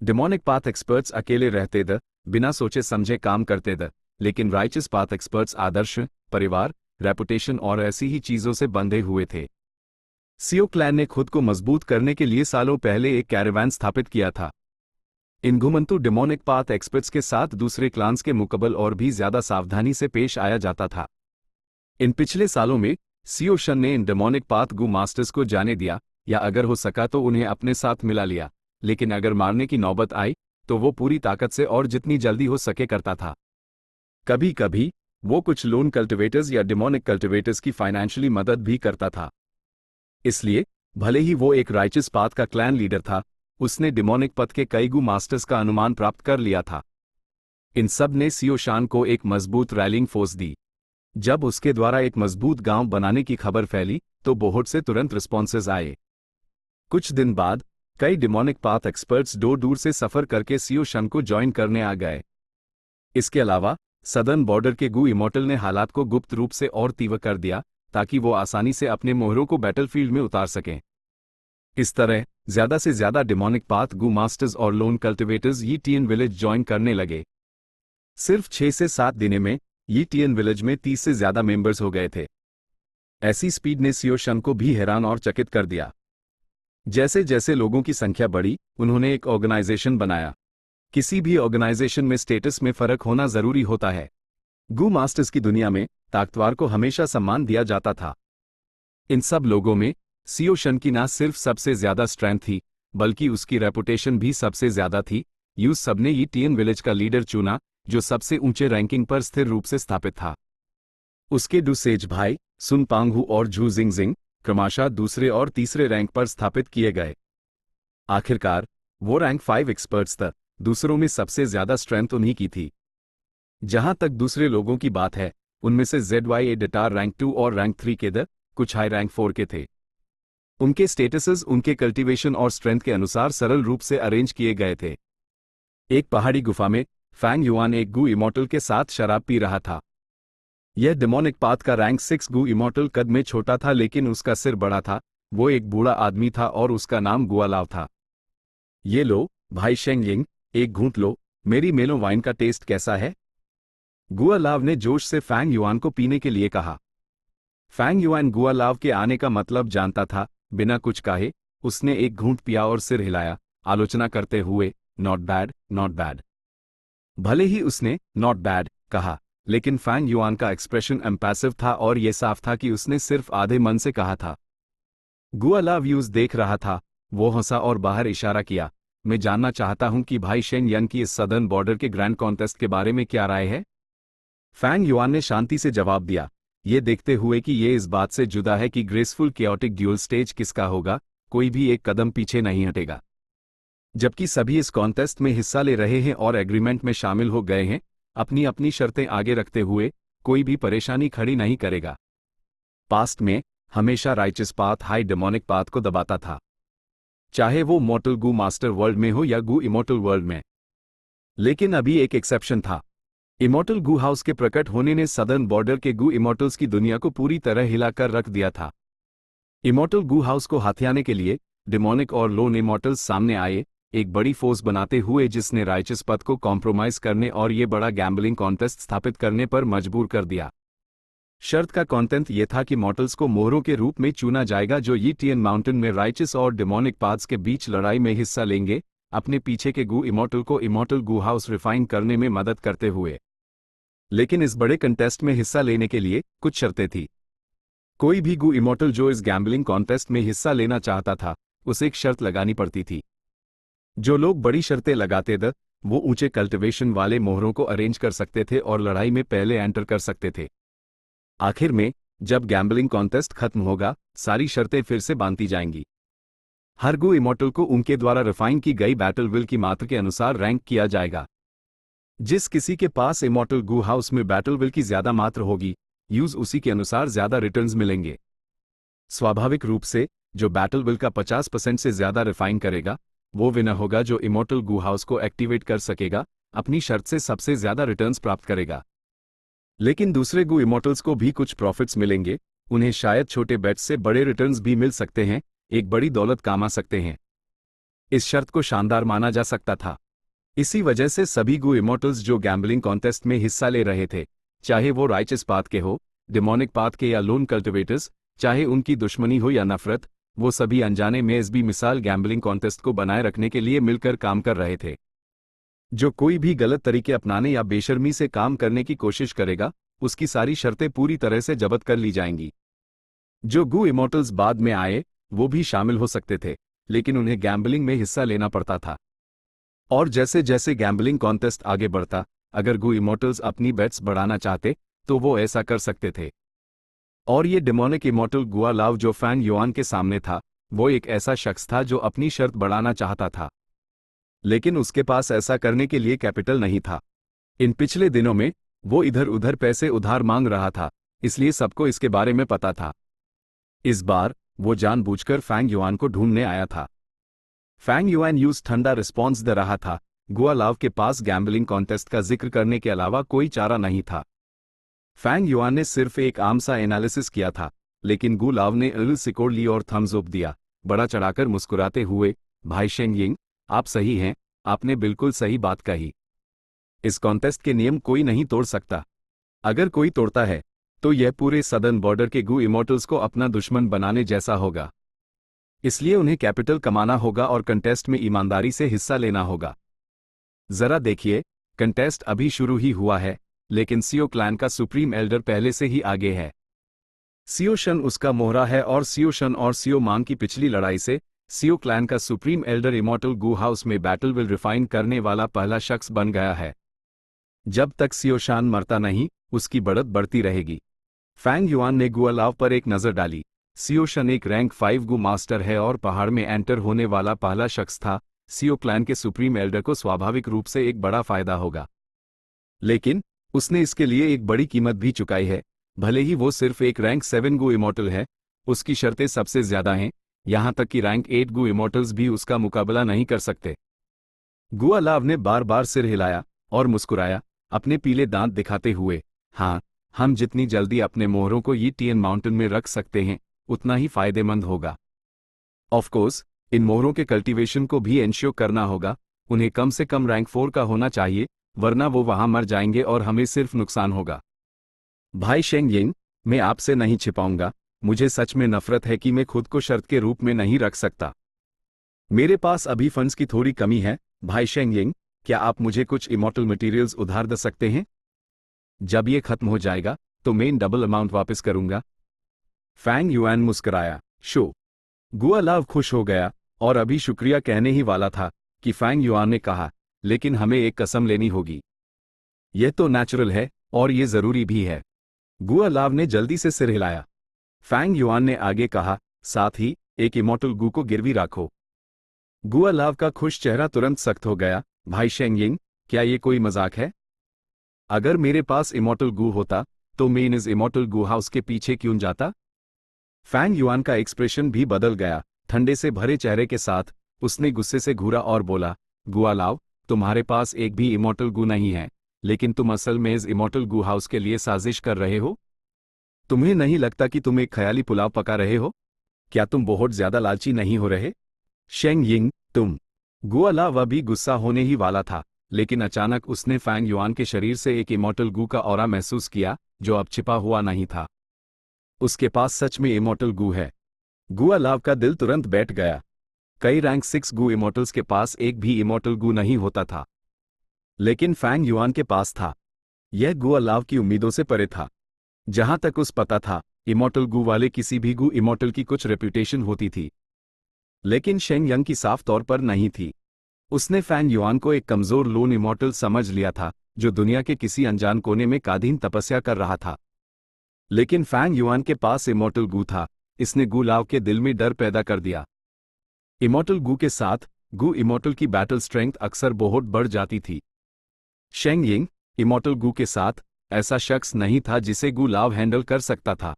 S1: डेमोनिक पाथ एक्सपर्ट्स अकेले रहते थे, बिना सोचे समझे काम करते थे, लेकिन राइचस पाथ एक्सपर्ट्स आदर्श, परिवार, रेपुटेशन और ऐसी ही चीजों से बंधे हुए थे। सियो क्लैन ने खुद को मजबूत करने के लिए सालों पहले एक कैरावान स्थापित किया था। इन घुमंतु डेमोनिक पाथ एक्सपर्ट्स के साथ दूसरे क्लान्स के मुकाबले और भी ज्यादा सावधानी से पेश आया जाता था। इन पिछले सालों में सियो शन ने इन डेमोनिक पाथ गू मास्टर्स को जाने दिया, या अगर हो सका तो उन्हें अपने साथ मिला लिया, लेकिन अगर मारने की नौबत आई तो वो पूरी ताकत से और जितनी जल्दी हो सके करता था। कभी कभी वो कुछ लोन कल्टिवेटर्स या डेमोनिक कल्टिवेटर्स की फाइनेंशियली मदद भी करता था। इसलिए भले ही वो एक राइचस पाथ का क्लैन लीडर था, उसने डेमोनिक पथ के कई गू मास्टर्स का अनुमान प्राप्त कर लिया था। इन सब ने सियो शान को एक मजबूत रैलिंग फोर्स दी। जब उसके द्वारा एक मजबूत गांव बनाने की खबर फैली तो बहुत से तुरंत रिस्पॉन्सेज आए। कुछ दिन बाद कई डेमोनिक पाथ एक्सपर्ट्स दूर दूर से सफर करके सियो शन को ज्वाइन करने आ गए। इसके अलावा सदर्न बॉर्डर के गू इमॉर्टल ने हालात को गुप्त रूप से और तीव्र कर दिया ताकि वो आसानी से अपने मोहरों को बैटलफील्ड में उतार सकें। इस तरह ज्यादा से ज्यादा डेमोनिक पाथ गू मास्टर्स और लोन कल्टिवेटर्स यीटियन विलेज ज्वाइन करने लगे। सिर्फ 6 से 7 दिनों में यीटियन विलेज में 30 से ज्यादा मेंबर्स हो गए थे। ऐसी स्पीड ने सियो शन को भी हैरान और चकित कर दिया। जैसे जैसे लोगों की संख्या बढ़ी, उन्होंने एक ऑर्गेनाइजेशन बनाया। किसी भी ऑर्गेनाइजेशन में स्टेटस में फर्क होना जरूरी होता है। गू मास्टर्स की दुनिया में ताकतवर को हमेशा सम्मान दिया जाता था। इन सब लोगों में सीओ शन की ना सिर्फ सबसे ज्यादा स्ट्रेंथ थी, बल्कि उसकी रेपुटेशन भी सबसे ज्यादा थी। यूज सबने ये टीएन विलेज का लीडर चुना, जो सबसे ऊंचे रैंकिंग पर स्थिर रूप से स्थापित था। उसके डू सेज भाई सुन पांगहू और झू जिंगजिंग क्रमशः दूसरे और तीसरे रैंक पर स्थापित किए गए। आखिरकार वो रैंक 5 एक्सपर्ट्स तक, दूसरों में सबसे ज्यादा स्ट्रेंथ उन्हीं की थी। जहां तक दूसरे लोगों की बात है, उनमें से ZY एडिटर रैंक 2 और रैंक 3 के कुछ हाई रैंक 4 के थे। उनके स्टेटसेस उनके कल्टीवेशन और स्ट्रेंथ के अनुसार सरल रूप से अरेंज किए गए थे। एक पहाड़ी गुफा में फैंग युआन एक गू इमॉर्टल के साथ शराब पी रहा था। यह डेमोनिक पाथ का रैंक 6 गू इमॉर्टल कद में छोटा था, लेकिन उसका सिर बड़ा था। वो एक बूढ़ा आदमी था और उसका नाम गुआलाव था। ये लो भाई शेंगयिंग, एक घूंट लो, मेरी मेलो वाइन का टेस्ट कैसा है? गुआलाव ने जोश से फैंग युआन को पीने के लिए कहा। फैंग युआन गुआलाव के आने का मतलब जानता था। बिना कुछ कहे उसने एक घूंट पिया और सिर हिलाया, आलोचना करते हुए, नॉट बैड, नॉट बैड। भले ही उसने नॉट बैड कहा, लेकिन फैंग युआन का एक्सप्रेशन एम्पैसिव था और यह साफ था कि उसने सिर्फ आधे मन से कहा था। गुआलाव व्यूज देख रहा था। वो हंसा और बाहर इशारा किया, मैं जानना चाहता हूं कि भाई शेंग यन की इस सदर्न बॉर्डर के ग्रैंड कॉन्टेस्ट के बारे में क्या राय है? फैंग युआन ने शांति से जवाब दिया, ये देखते हुए कि ये इस बात से जुदा है कि ग्रेसफुल केओटिक ड्यूल स्टेज किसका होगा, कोई भी एक कदम पीछे नहीं हटेगा। जबकि सभी इस कॉन्टेस्ट में हिस्सा ले रहे हैं और एग्रीमेंट में शामिल हो गए हैं, अपनी अपनी शर्तें आगे रखते हुए कोई भी परेशानी खड़ी नहीं करेगा। पास्ट में हमेशा righteous path high demonic path को दबाता था, चाहे वो मॉर्टल गू मास्टर वर्ल्ड में हो या गू इमॉर्टल वर्ल्ड में। लेकिन अभी एक एक्सेप्शन था। इमॉर्टल गू हाउस के प्रकट होने ने सदर्न बॉर्डर के गू इमॉर्टल्स की दुनिया को पूरी तरह हिलाकर रख दिया था। इमॉर्टल गू हाउस को हथियाने के लिए डेमोनिक और लोन इमॉर्टल्स सामने आए, एक बड़ी फोर्स बनाते हुए जिसने राइचस पथ को कॉम्प्रोमाइज करने और ये बड़ा गैम्बलिंग कॉन्टेस्ट स्थापित करने पर मजबूर कर दिया। शर्त का कॉन्टेंट ये था कि मॉर्टल्स को मोहरों के रूप में चुना जाएगा जो यीटियन माउंटेन में राइचस और डेमोनिक पाथ्स के बीच लड़ाई में हिस्सा लेंगे, अपने पीछे के गू इमॉर्टल को इमॉर्टल गू हाउस रिफाइन करने में मदद करते हुए। लेकिन इस बड़े कंटेस्ट में हिस्सा लेने के लिए कुछ शर्तें थी। कोई भी गू इमॉर्टल जो इस गैम्बलिंग कॉन्टेस्ट में हिस्सा लेना चाहता था, उसे एक शर्त लगानी पड़ती थी। जो लोग बड़ी शर्तें लगाते थे, वो ऊंचे कल्टिवेशन वाले मोहरों को अरेंज कर सकते थे और लड़ाई में पहले एंटर कर सकते थे। आखिर में जब गैम्बलिंग कॉन्टेस्ट खत्म होगा, सारी शर्तें फिर से बांधी जाएंगी। हर गू इमॉर्टल को उनके द्वारा रिफाइन की गई बैटल विल की मात्रा के अनुसार रैंक किया जाएगा। जिस किसी के पास इमॉर्टल गू हाउस में बैटल विल की ज्यादा मात्रा होगी, यूज उसी के अनुसार ज्यादा रिटर्न्स मिलेंगे। स्वाभाविक रूप से जो बैटल विल का 50% से ज्यादा रिफाइन करेगा, वो विनर होगा। जो इमॉर्टल गू हाउस को एक्टिवेट कर सकेगा, अपनी शर्त से सबसे ज्यादा रिटर्न्स प्राप्त करेगा। लेकिन दूसरे गू इमॉर्टल्स को भी कुछ प्रॉफिट्स मिलेंगे। उन्हें शायद छोटे बेट्स से बड़े रिटर्न्स भी मिल सकते हैं, एक बड़ी दौलत कमा सकते हैं। इस शर्त को शानदार माना जा सकता था। इसी वजह से सभी गू इमॉर्टल्स जो गैम्बलिंग कॉन्टेस्ट में हिस्सा ले रहे थे, चाहे वो राइचस पाथ के हो, डेमोनिक पाथ के या लोन कल्टिवेटर्स, चाहे उनकी दुश्मनी हो या नफरत, वो सभी अनजाने में इस भी मिसाल गैम्बलिंग कॉन्टेस्ट को बनाए रखने के लिए मिलकर काम कर रहे थे। जो कोई भी गलत तरीके अपनाने या बेशर्मी से काम करने की कोशिश करेगा, उसकी सारी शर्तें पूरी तरह से जब्त कर ली जाएंगी। जो गू इमॉर्टल्स बाद में आए, वो भी शामिल हो सकते थे, लेकिन उन्हें गैम्बलिंग में हिस्सा लेना पड़ता था। और जैसे जैसे गैम्बलिंग कॉन्टेस्ट आगे बढ़ता, अगर गू इमॉर्टल्स अपनी बेट्स बढ़ाना चाहते, तो वो ऐसा कर सकते थे। और ये डेमोनिक इमॉर्टल गुआलाव जो फैंग युआन के सामने था, वो एक ऐसा शख्स था जो अपनी शर्त बढ़ाना चाहता था, लेकिन उसके पास ऐसा करने के लिए कैपिटल नहीं था। इन पिछले दिनों में वो इधर उधर पैसे उधार मांग रहा था, इसलिए सबको इसके बारे में पता था। इस बार वो जानबूझकर फैंग युआन को ढूंढने आया था। फैंग युआन यूज ठंडा रिस्पॉन्स दे रहा था। गुआलाव के पास गैम्बलिंग कॉन्टेस्ट का जिक्र करने के अलावा कोई चारा नहीं था। फैंग युआन ने सिर्फ एक आम सा एनालिसिस किया था, लेकिन गुआलाव ने इल सिकोड़ ली और थम्स अप दिया, बड़ा चढ़ाकर मुस्कुराते हुए, भाई शेंगयिंग, आप सही हैं, आपने बिल्कुल सही बात कही। इस कॉन्टेस्ट के नियम कोई नहीं तोड़ सकता। अगर कोई तोड़ता है, तो यह पूरे सदर्न बॉर्डर के गू इमॉर्टल्स को अपना दुश्मन बनाने जैसा होगा। इसलिए उन्हें कैपिटल कमाना होगा और कंटेस्ट में ईमानदारी से हिस्सा लेना होगा। जरा देखिए, कंटेस्ट अभी शुरू ही हुआ है, लेकिन सियो क्लैन का सुप्रीम एल्डर पहले से ही आगे है। सियो शन उसका मोहरा है और सियो शन और सियो मांग की पिछली लड़ाई से सियो क्लैन का supreme Elder immortal Gu house में बैटल विल रिफाइन करने वाला पहला शख्स बन गया है। जब तक सियो शान मरता नहीं, उसकी बढ़त बढ़ती रहेगी। फैंग युआन ने गुआलाव पर एक नज़र डाली। सियो शन एक रैंक 5 गु मास्टर है और पहाड़ में एंटर होने वाला पहला शख्स था। सियो क्लैन के सुप्रीम एल्डर को स्वाभाविक रूप से एक बड़ा फायदा होगा, लेकिन उसने इसके लिए एक बड़ी कीमत भी चुकाई है। भले ही वो सिर्फ एक रैंक 7 गु इमॉर्टल है, उसकी शर्तें सबसे ज्यादा हैं, यहां तक कि रैंक 8 गु इमॉर्टल्स भी उसका मुकाबला नहीं कर सकते। गुआलाव ने बार बार सिर हिलाया और मुस्कुराया, अपने पीले दांत दिखाते हुए। हाँ, हम जितनी जल्दी अपने मोहरों को यी टियन माउंटेन में रख सकते हैं, उतना ही फायदेमंद होगा। ऑफ कोर्स, इन मोहरों के कल्टीवेशन को भी एंश्योर करना होगा। उन्हें कम से कम रैंक 4 का होना चाहिए, वरना वो वहां मर जाएंगे और हमें सिर्फ नुकसान होगा। भाई शेंग यिंग, मैं आपसे नहीं छिपाऊंगा, मुझे सच में नफरत है कि मैं खुद को शर्त के रूप में नहीं रख सकता। मेरे पास अभी फंड्स की थोड़ी कमी है। भाई शेंग यिंग, क्या आप मुझे कुछ इमॉर्टल मटेरियल्स उधार दे सकते हैं? जब ये खत्म हो जाएगा तो मैं डबल अमाउंट वापस करूंगा। फैंग युआन मुस्कुराया। शो। गुआलाव खुश हो गया और अभी शुक्रिया कहने ही वाला था कि फैंग युआन ने कहा, लेकिन हमें एक कसम लेनी होगी। यह तो नेचुरल है और ये जरूरी भी है। गुआलाव ने जल्दी से सिर हिलाया। फैंग युआन ने आगे कहा, साथ ही एक इमॉर्टल गू को गिरवी रखो। गुआलाव का खुश चेहरा तुरंत सख्त हो गया। भाई शेंग यिंग, क्या ये कोई मजाक है? अगर मेरे पास इमॉर्टल गू होता तो मैं इस इमॉर्टल गू हाउस के पीछे क्यों जाता? फैंग युआन का एक्सप्रेशन भी बदल गया। ठंडे से भरे चेहरे के साथ उसने गुस्से से घूरा और बोला, गुआलाव, तुम्हारे पास एक भी इमॉर्टल गू नहीं है, लेकिन तुम असल में इस इमॉर्टल गू हाउस के लिए साजिश कर रहे हो। तुम्हें नहीं लगता कि तुम एक ख्याली पुलाव पका रहे हो? क्या तुम बहुत ज्यादा लालची नहीं हो रहे? शेंग यिंग, तुम। गुआलाव अभी गुस्सा होने ही वाला था, लेकिन अचानक उसने फैंग युआन के शरीर से एक इमॉर्टल गू का ऑरा महसूस किया, जो अब छिपा हुआ नहीं था। उसके पास सच में इमॉर्टल गू है। गुआलाव का दिल तुरंत बैठ गया। कई रैंक 6 गू इमॉर्टल्स के पास एक भी इमॉर्टल गू नहीं होता था, लेकिन फैंग युआन के पास था। यह गुआलाव की उम्मीदों से परे था। जहां तक उस पता था, इमॉर्टल गू वाले किसी भी गू इमॉर्टल की कुछ रेप्यूटेशन होती थी, लेकिन शेंग यंग की साफ तौर पर नहीं थी। उसने फैंग युआन को एक कमजोर लोन इमॉर्टल समझ लिया था, जो दुनिया के किसी अनजान कोने में कादीन तपस्या कर रहा था। लेकिन फैंग युआन के पास इमॉर्टल गू था। इसने गुआलाव के दिल में डर पैदा कर दिया। इमॉर्टल गू के साथ गू इमॉर्टल की बैटल स्ट्रेंथ अक्सर बहुत बढ़ जाती थी। शेंग यिंग, इमॉर्टल गू के साथ ऐसा शख्स नहीं था जिसे गुआलाव हैंडल कर सकता था।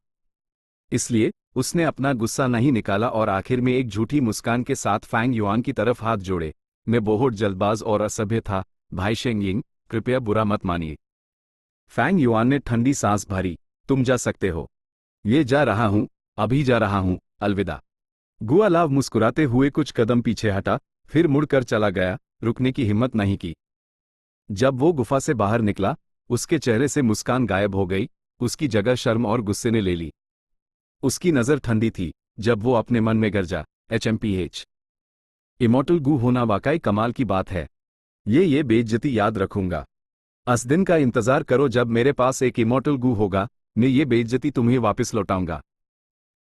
S1: इसलिए उसने अपना गुस्सा नहीं निकाला और आखिर में एक झूठी मुस्कान के साथ फैंग युआन की तरफ हाथ जोड़े। मैं बहुत जल्दबाज और असभ्य था, भाई शेंग यिंग, कृपया बुरा मत मानिए। फैंग युआन ने ठंडी सांस भरी। तुम जा सकते हो। ये जा रहा हूं, अभी जा रहा हूं, अलविदा। गुआलाव मुस्कुराते हुए कुछ कदम पीछे हटा, फिर मुड़कर चला गया, रुकने की हिम्मत नहीं की। जब वो गुफा से बाहर निकला, उसके चेहरे से मुस्कान गायब हो गई, उसकी जगह शर्म और गुस्से ने ले ली। उसकी नजर ठंडी थी। जब वो अपने मन में गरजा, HMPH, इमॉर्टल गू होना वाकई कमाल की बात है। ये बेइज्जती याद रखूंगा। उस दिन का इंतजार करो जब मेरे पास एक इमॉर्टल गू होगा, मैं ये बेइज्जती तुम्हें वापस लौटाऊंगा।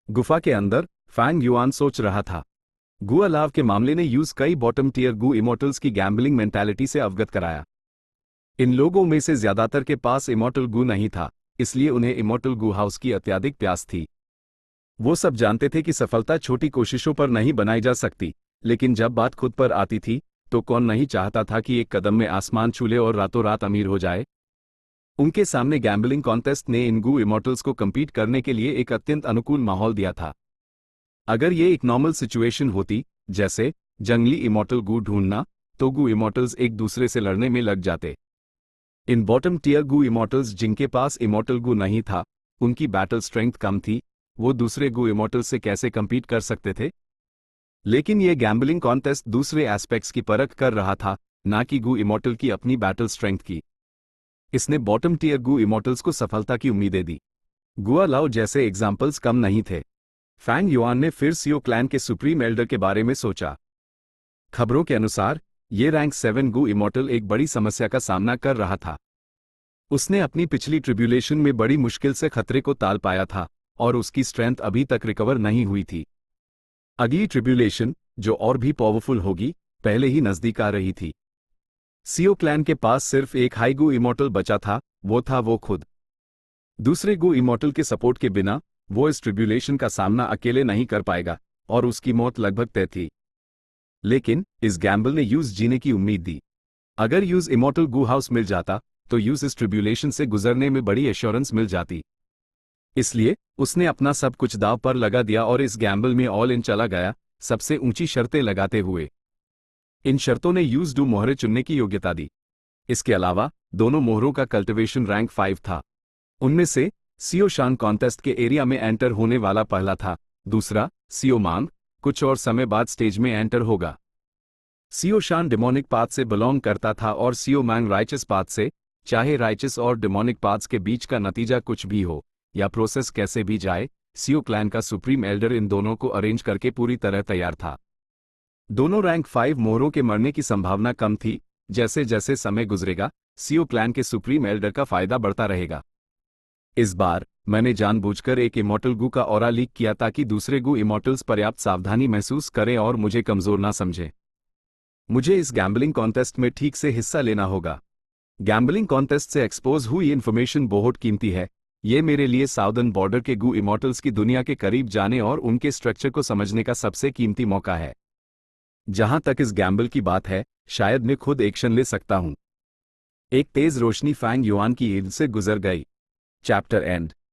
S1: गुफा के अंदर फैंग युआन सोच रहा था। गुआलाव के मामले ने यूज कई बॉटम टियर गू इमॉर्टल्स की गैम्बलिंग मेंटालिटी से अवगत कराया। इन लोगों में से ज्यादातर के पास इमॉर्टल गू नहीं था, इसलिए उन्हें इमॉर्टल गू हाउस की अत्यधिक प्यास थी। वो सब जानते थे कि सफलता छोटी कोशिशों पर नहीं बनाई जा सकती, लेकिन जब बात खुद पर आती थी तो कौन नहीं चाहता था कि एक कदम में आसमान छू ले और रातों रात अमीर हो जाए। उनके सामने गैम्बलिंग कॉन्टेस्ट ने इन गू इमॉर्टल्स को compete करने के लिए एक अत्यंत अनुकूल माहौल दिया था। अगर ये एक नॉर्मल सिचुएशन होती, जैसे जंगली इमॉर्टल गू ढूंढना, तो गू इमॉर्टल्स एक दूसरे से लड़ने में लग जाते। इन बॉटम टियर गू इमॉर्टल्स जिनके पास इमॉर्टल गू नहीं था, उनकी बैटल स्ट्रेंथ कम थी, वो दूसरे गू इमॉर्टल्स से कैसे compete कर सकते थे? लेकिन ये गैम्बलिंग कॉन्टेस्ट दूसरे एस्पेक्ट्स की परख कर रहा था, ना कि गू इमॉर्टल की अपनी बैटल स्ट्रेंथ की। इसने बॉटम टियर गू इमॉर्टल्स को सफलता की उम्मीदें दी। गुआलाव जैसे एग्जाम्पल्स कम नहीं थे। फैंग युआन ने फिर सियो क्लैन के सुप्रीम एल्डर के बारे में सोचा। खबरों के अनुसार ये रैंक 7 गु इमॉर्टल एक बड़ी समस्या का सामना कर रहा था। उसने अपनी पिछली ट्रिब्यूलेशन में बड़ी मुश्किल से खतरे को टाल पाया था और उसकी स्ट्रेंथ अभी तक रिकवर नहीं हुई थी। अगली ट्रिब्यूलेशन, जो और भी पावरफुल होगी, पहले ही नजदीक आ रही थी। सियो क्लैन के पास सिर्फ एक हाई गु इमॉर्टल बचा था, वो था वो खुद। दूसरे गु इमॉर्टल के सपोर्ट के बिना वो इस ट्रिब्यूलेशन का सामना अकेले नहीं कर पाएगा और उसकी मौत लगभग तय थी। लेकिन इस गैम्बल ने यूज जीने की उम्मीद दी। अगर यूज इमॉर्टल गु हाउस मिल जाता तो यूज इस ट्रिब्यूलेशन से गुजरने में बड़ी एश्योरेंस मिल जाती। इसलिए उसने अपना सब कुछ दांव पर लगा दिया और इस गैम्बल में ऑल इन चला गया, सबसे ऊंची शर्तें लगाते हुए। इन शर्तों ने यूज डू मोहरे चुनने की योग्यता दी। इसके अलावा दोनों मोहरों का कल्टिवेशन रैंक 5 था। उनमें से सियो शान कॉन्टेस्ट के एरिया में एंटर होने वाला पहला था, दूसरा सियो मांग कुछ और समय बाद स्टेज में एंटर होगा। सियो शान डिमोनिक पाथ से बिलोंग करता था और सियो मांग राइचस पाथ से। चाहे राइचस और डिमोनिक पाथ्स के बीच का नतीजा कुछ भी हो या प्रोसेस कैसे भी जाए, सियो क्लैन का सुप्रीम एल्डर इन दोनों को अरेंज करके पूरी तरह तैयार था। दोनों रैंक 5 मोहरों के मरने की संभावना कम थी। जैसे जैसे समय गुजरेगा, सियो क्लैन के सुप्रीम एल्डर का फायदा बढ़ता रहेगा। इस बार मैंने जानबूझकर एक इमॉर्टल गु का ऑरा लीक किया ताकि दूसरे गु इमॉर्टल्स पर्याप्त सावधानी महसूस करें और मुझे कमजोर ना समझें। मुझे इस गैम्बलिंग कॉन्टेस्ट में ठीक से हिस्सा लेना होगा। गैम्बलिंग कॉन्टेस्ट से एक्सपोज हुई इन्फॉर्मेशन बहुत कीमती है। ये मेरे लिए साउदर्न बॉर्डर के गु इमॉर्टल्स की दुनिया के करीब जाने और उनके स्ट्रक्चर को समझने का सबसे कीमती मौका है। जहां तक इस गैम्बल की बात है, शायद मैं खुद एक्शन ले सकता हूं। एक तेज रोशनी फैंग युआन की ईद से गुजर गई। Chapter and.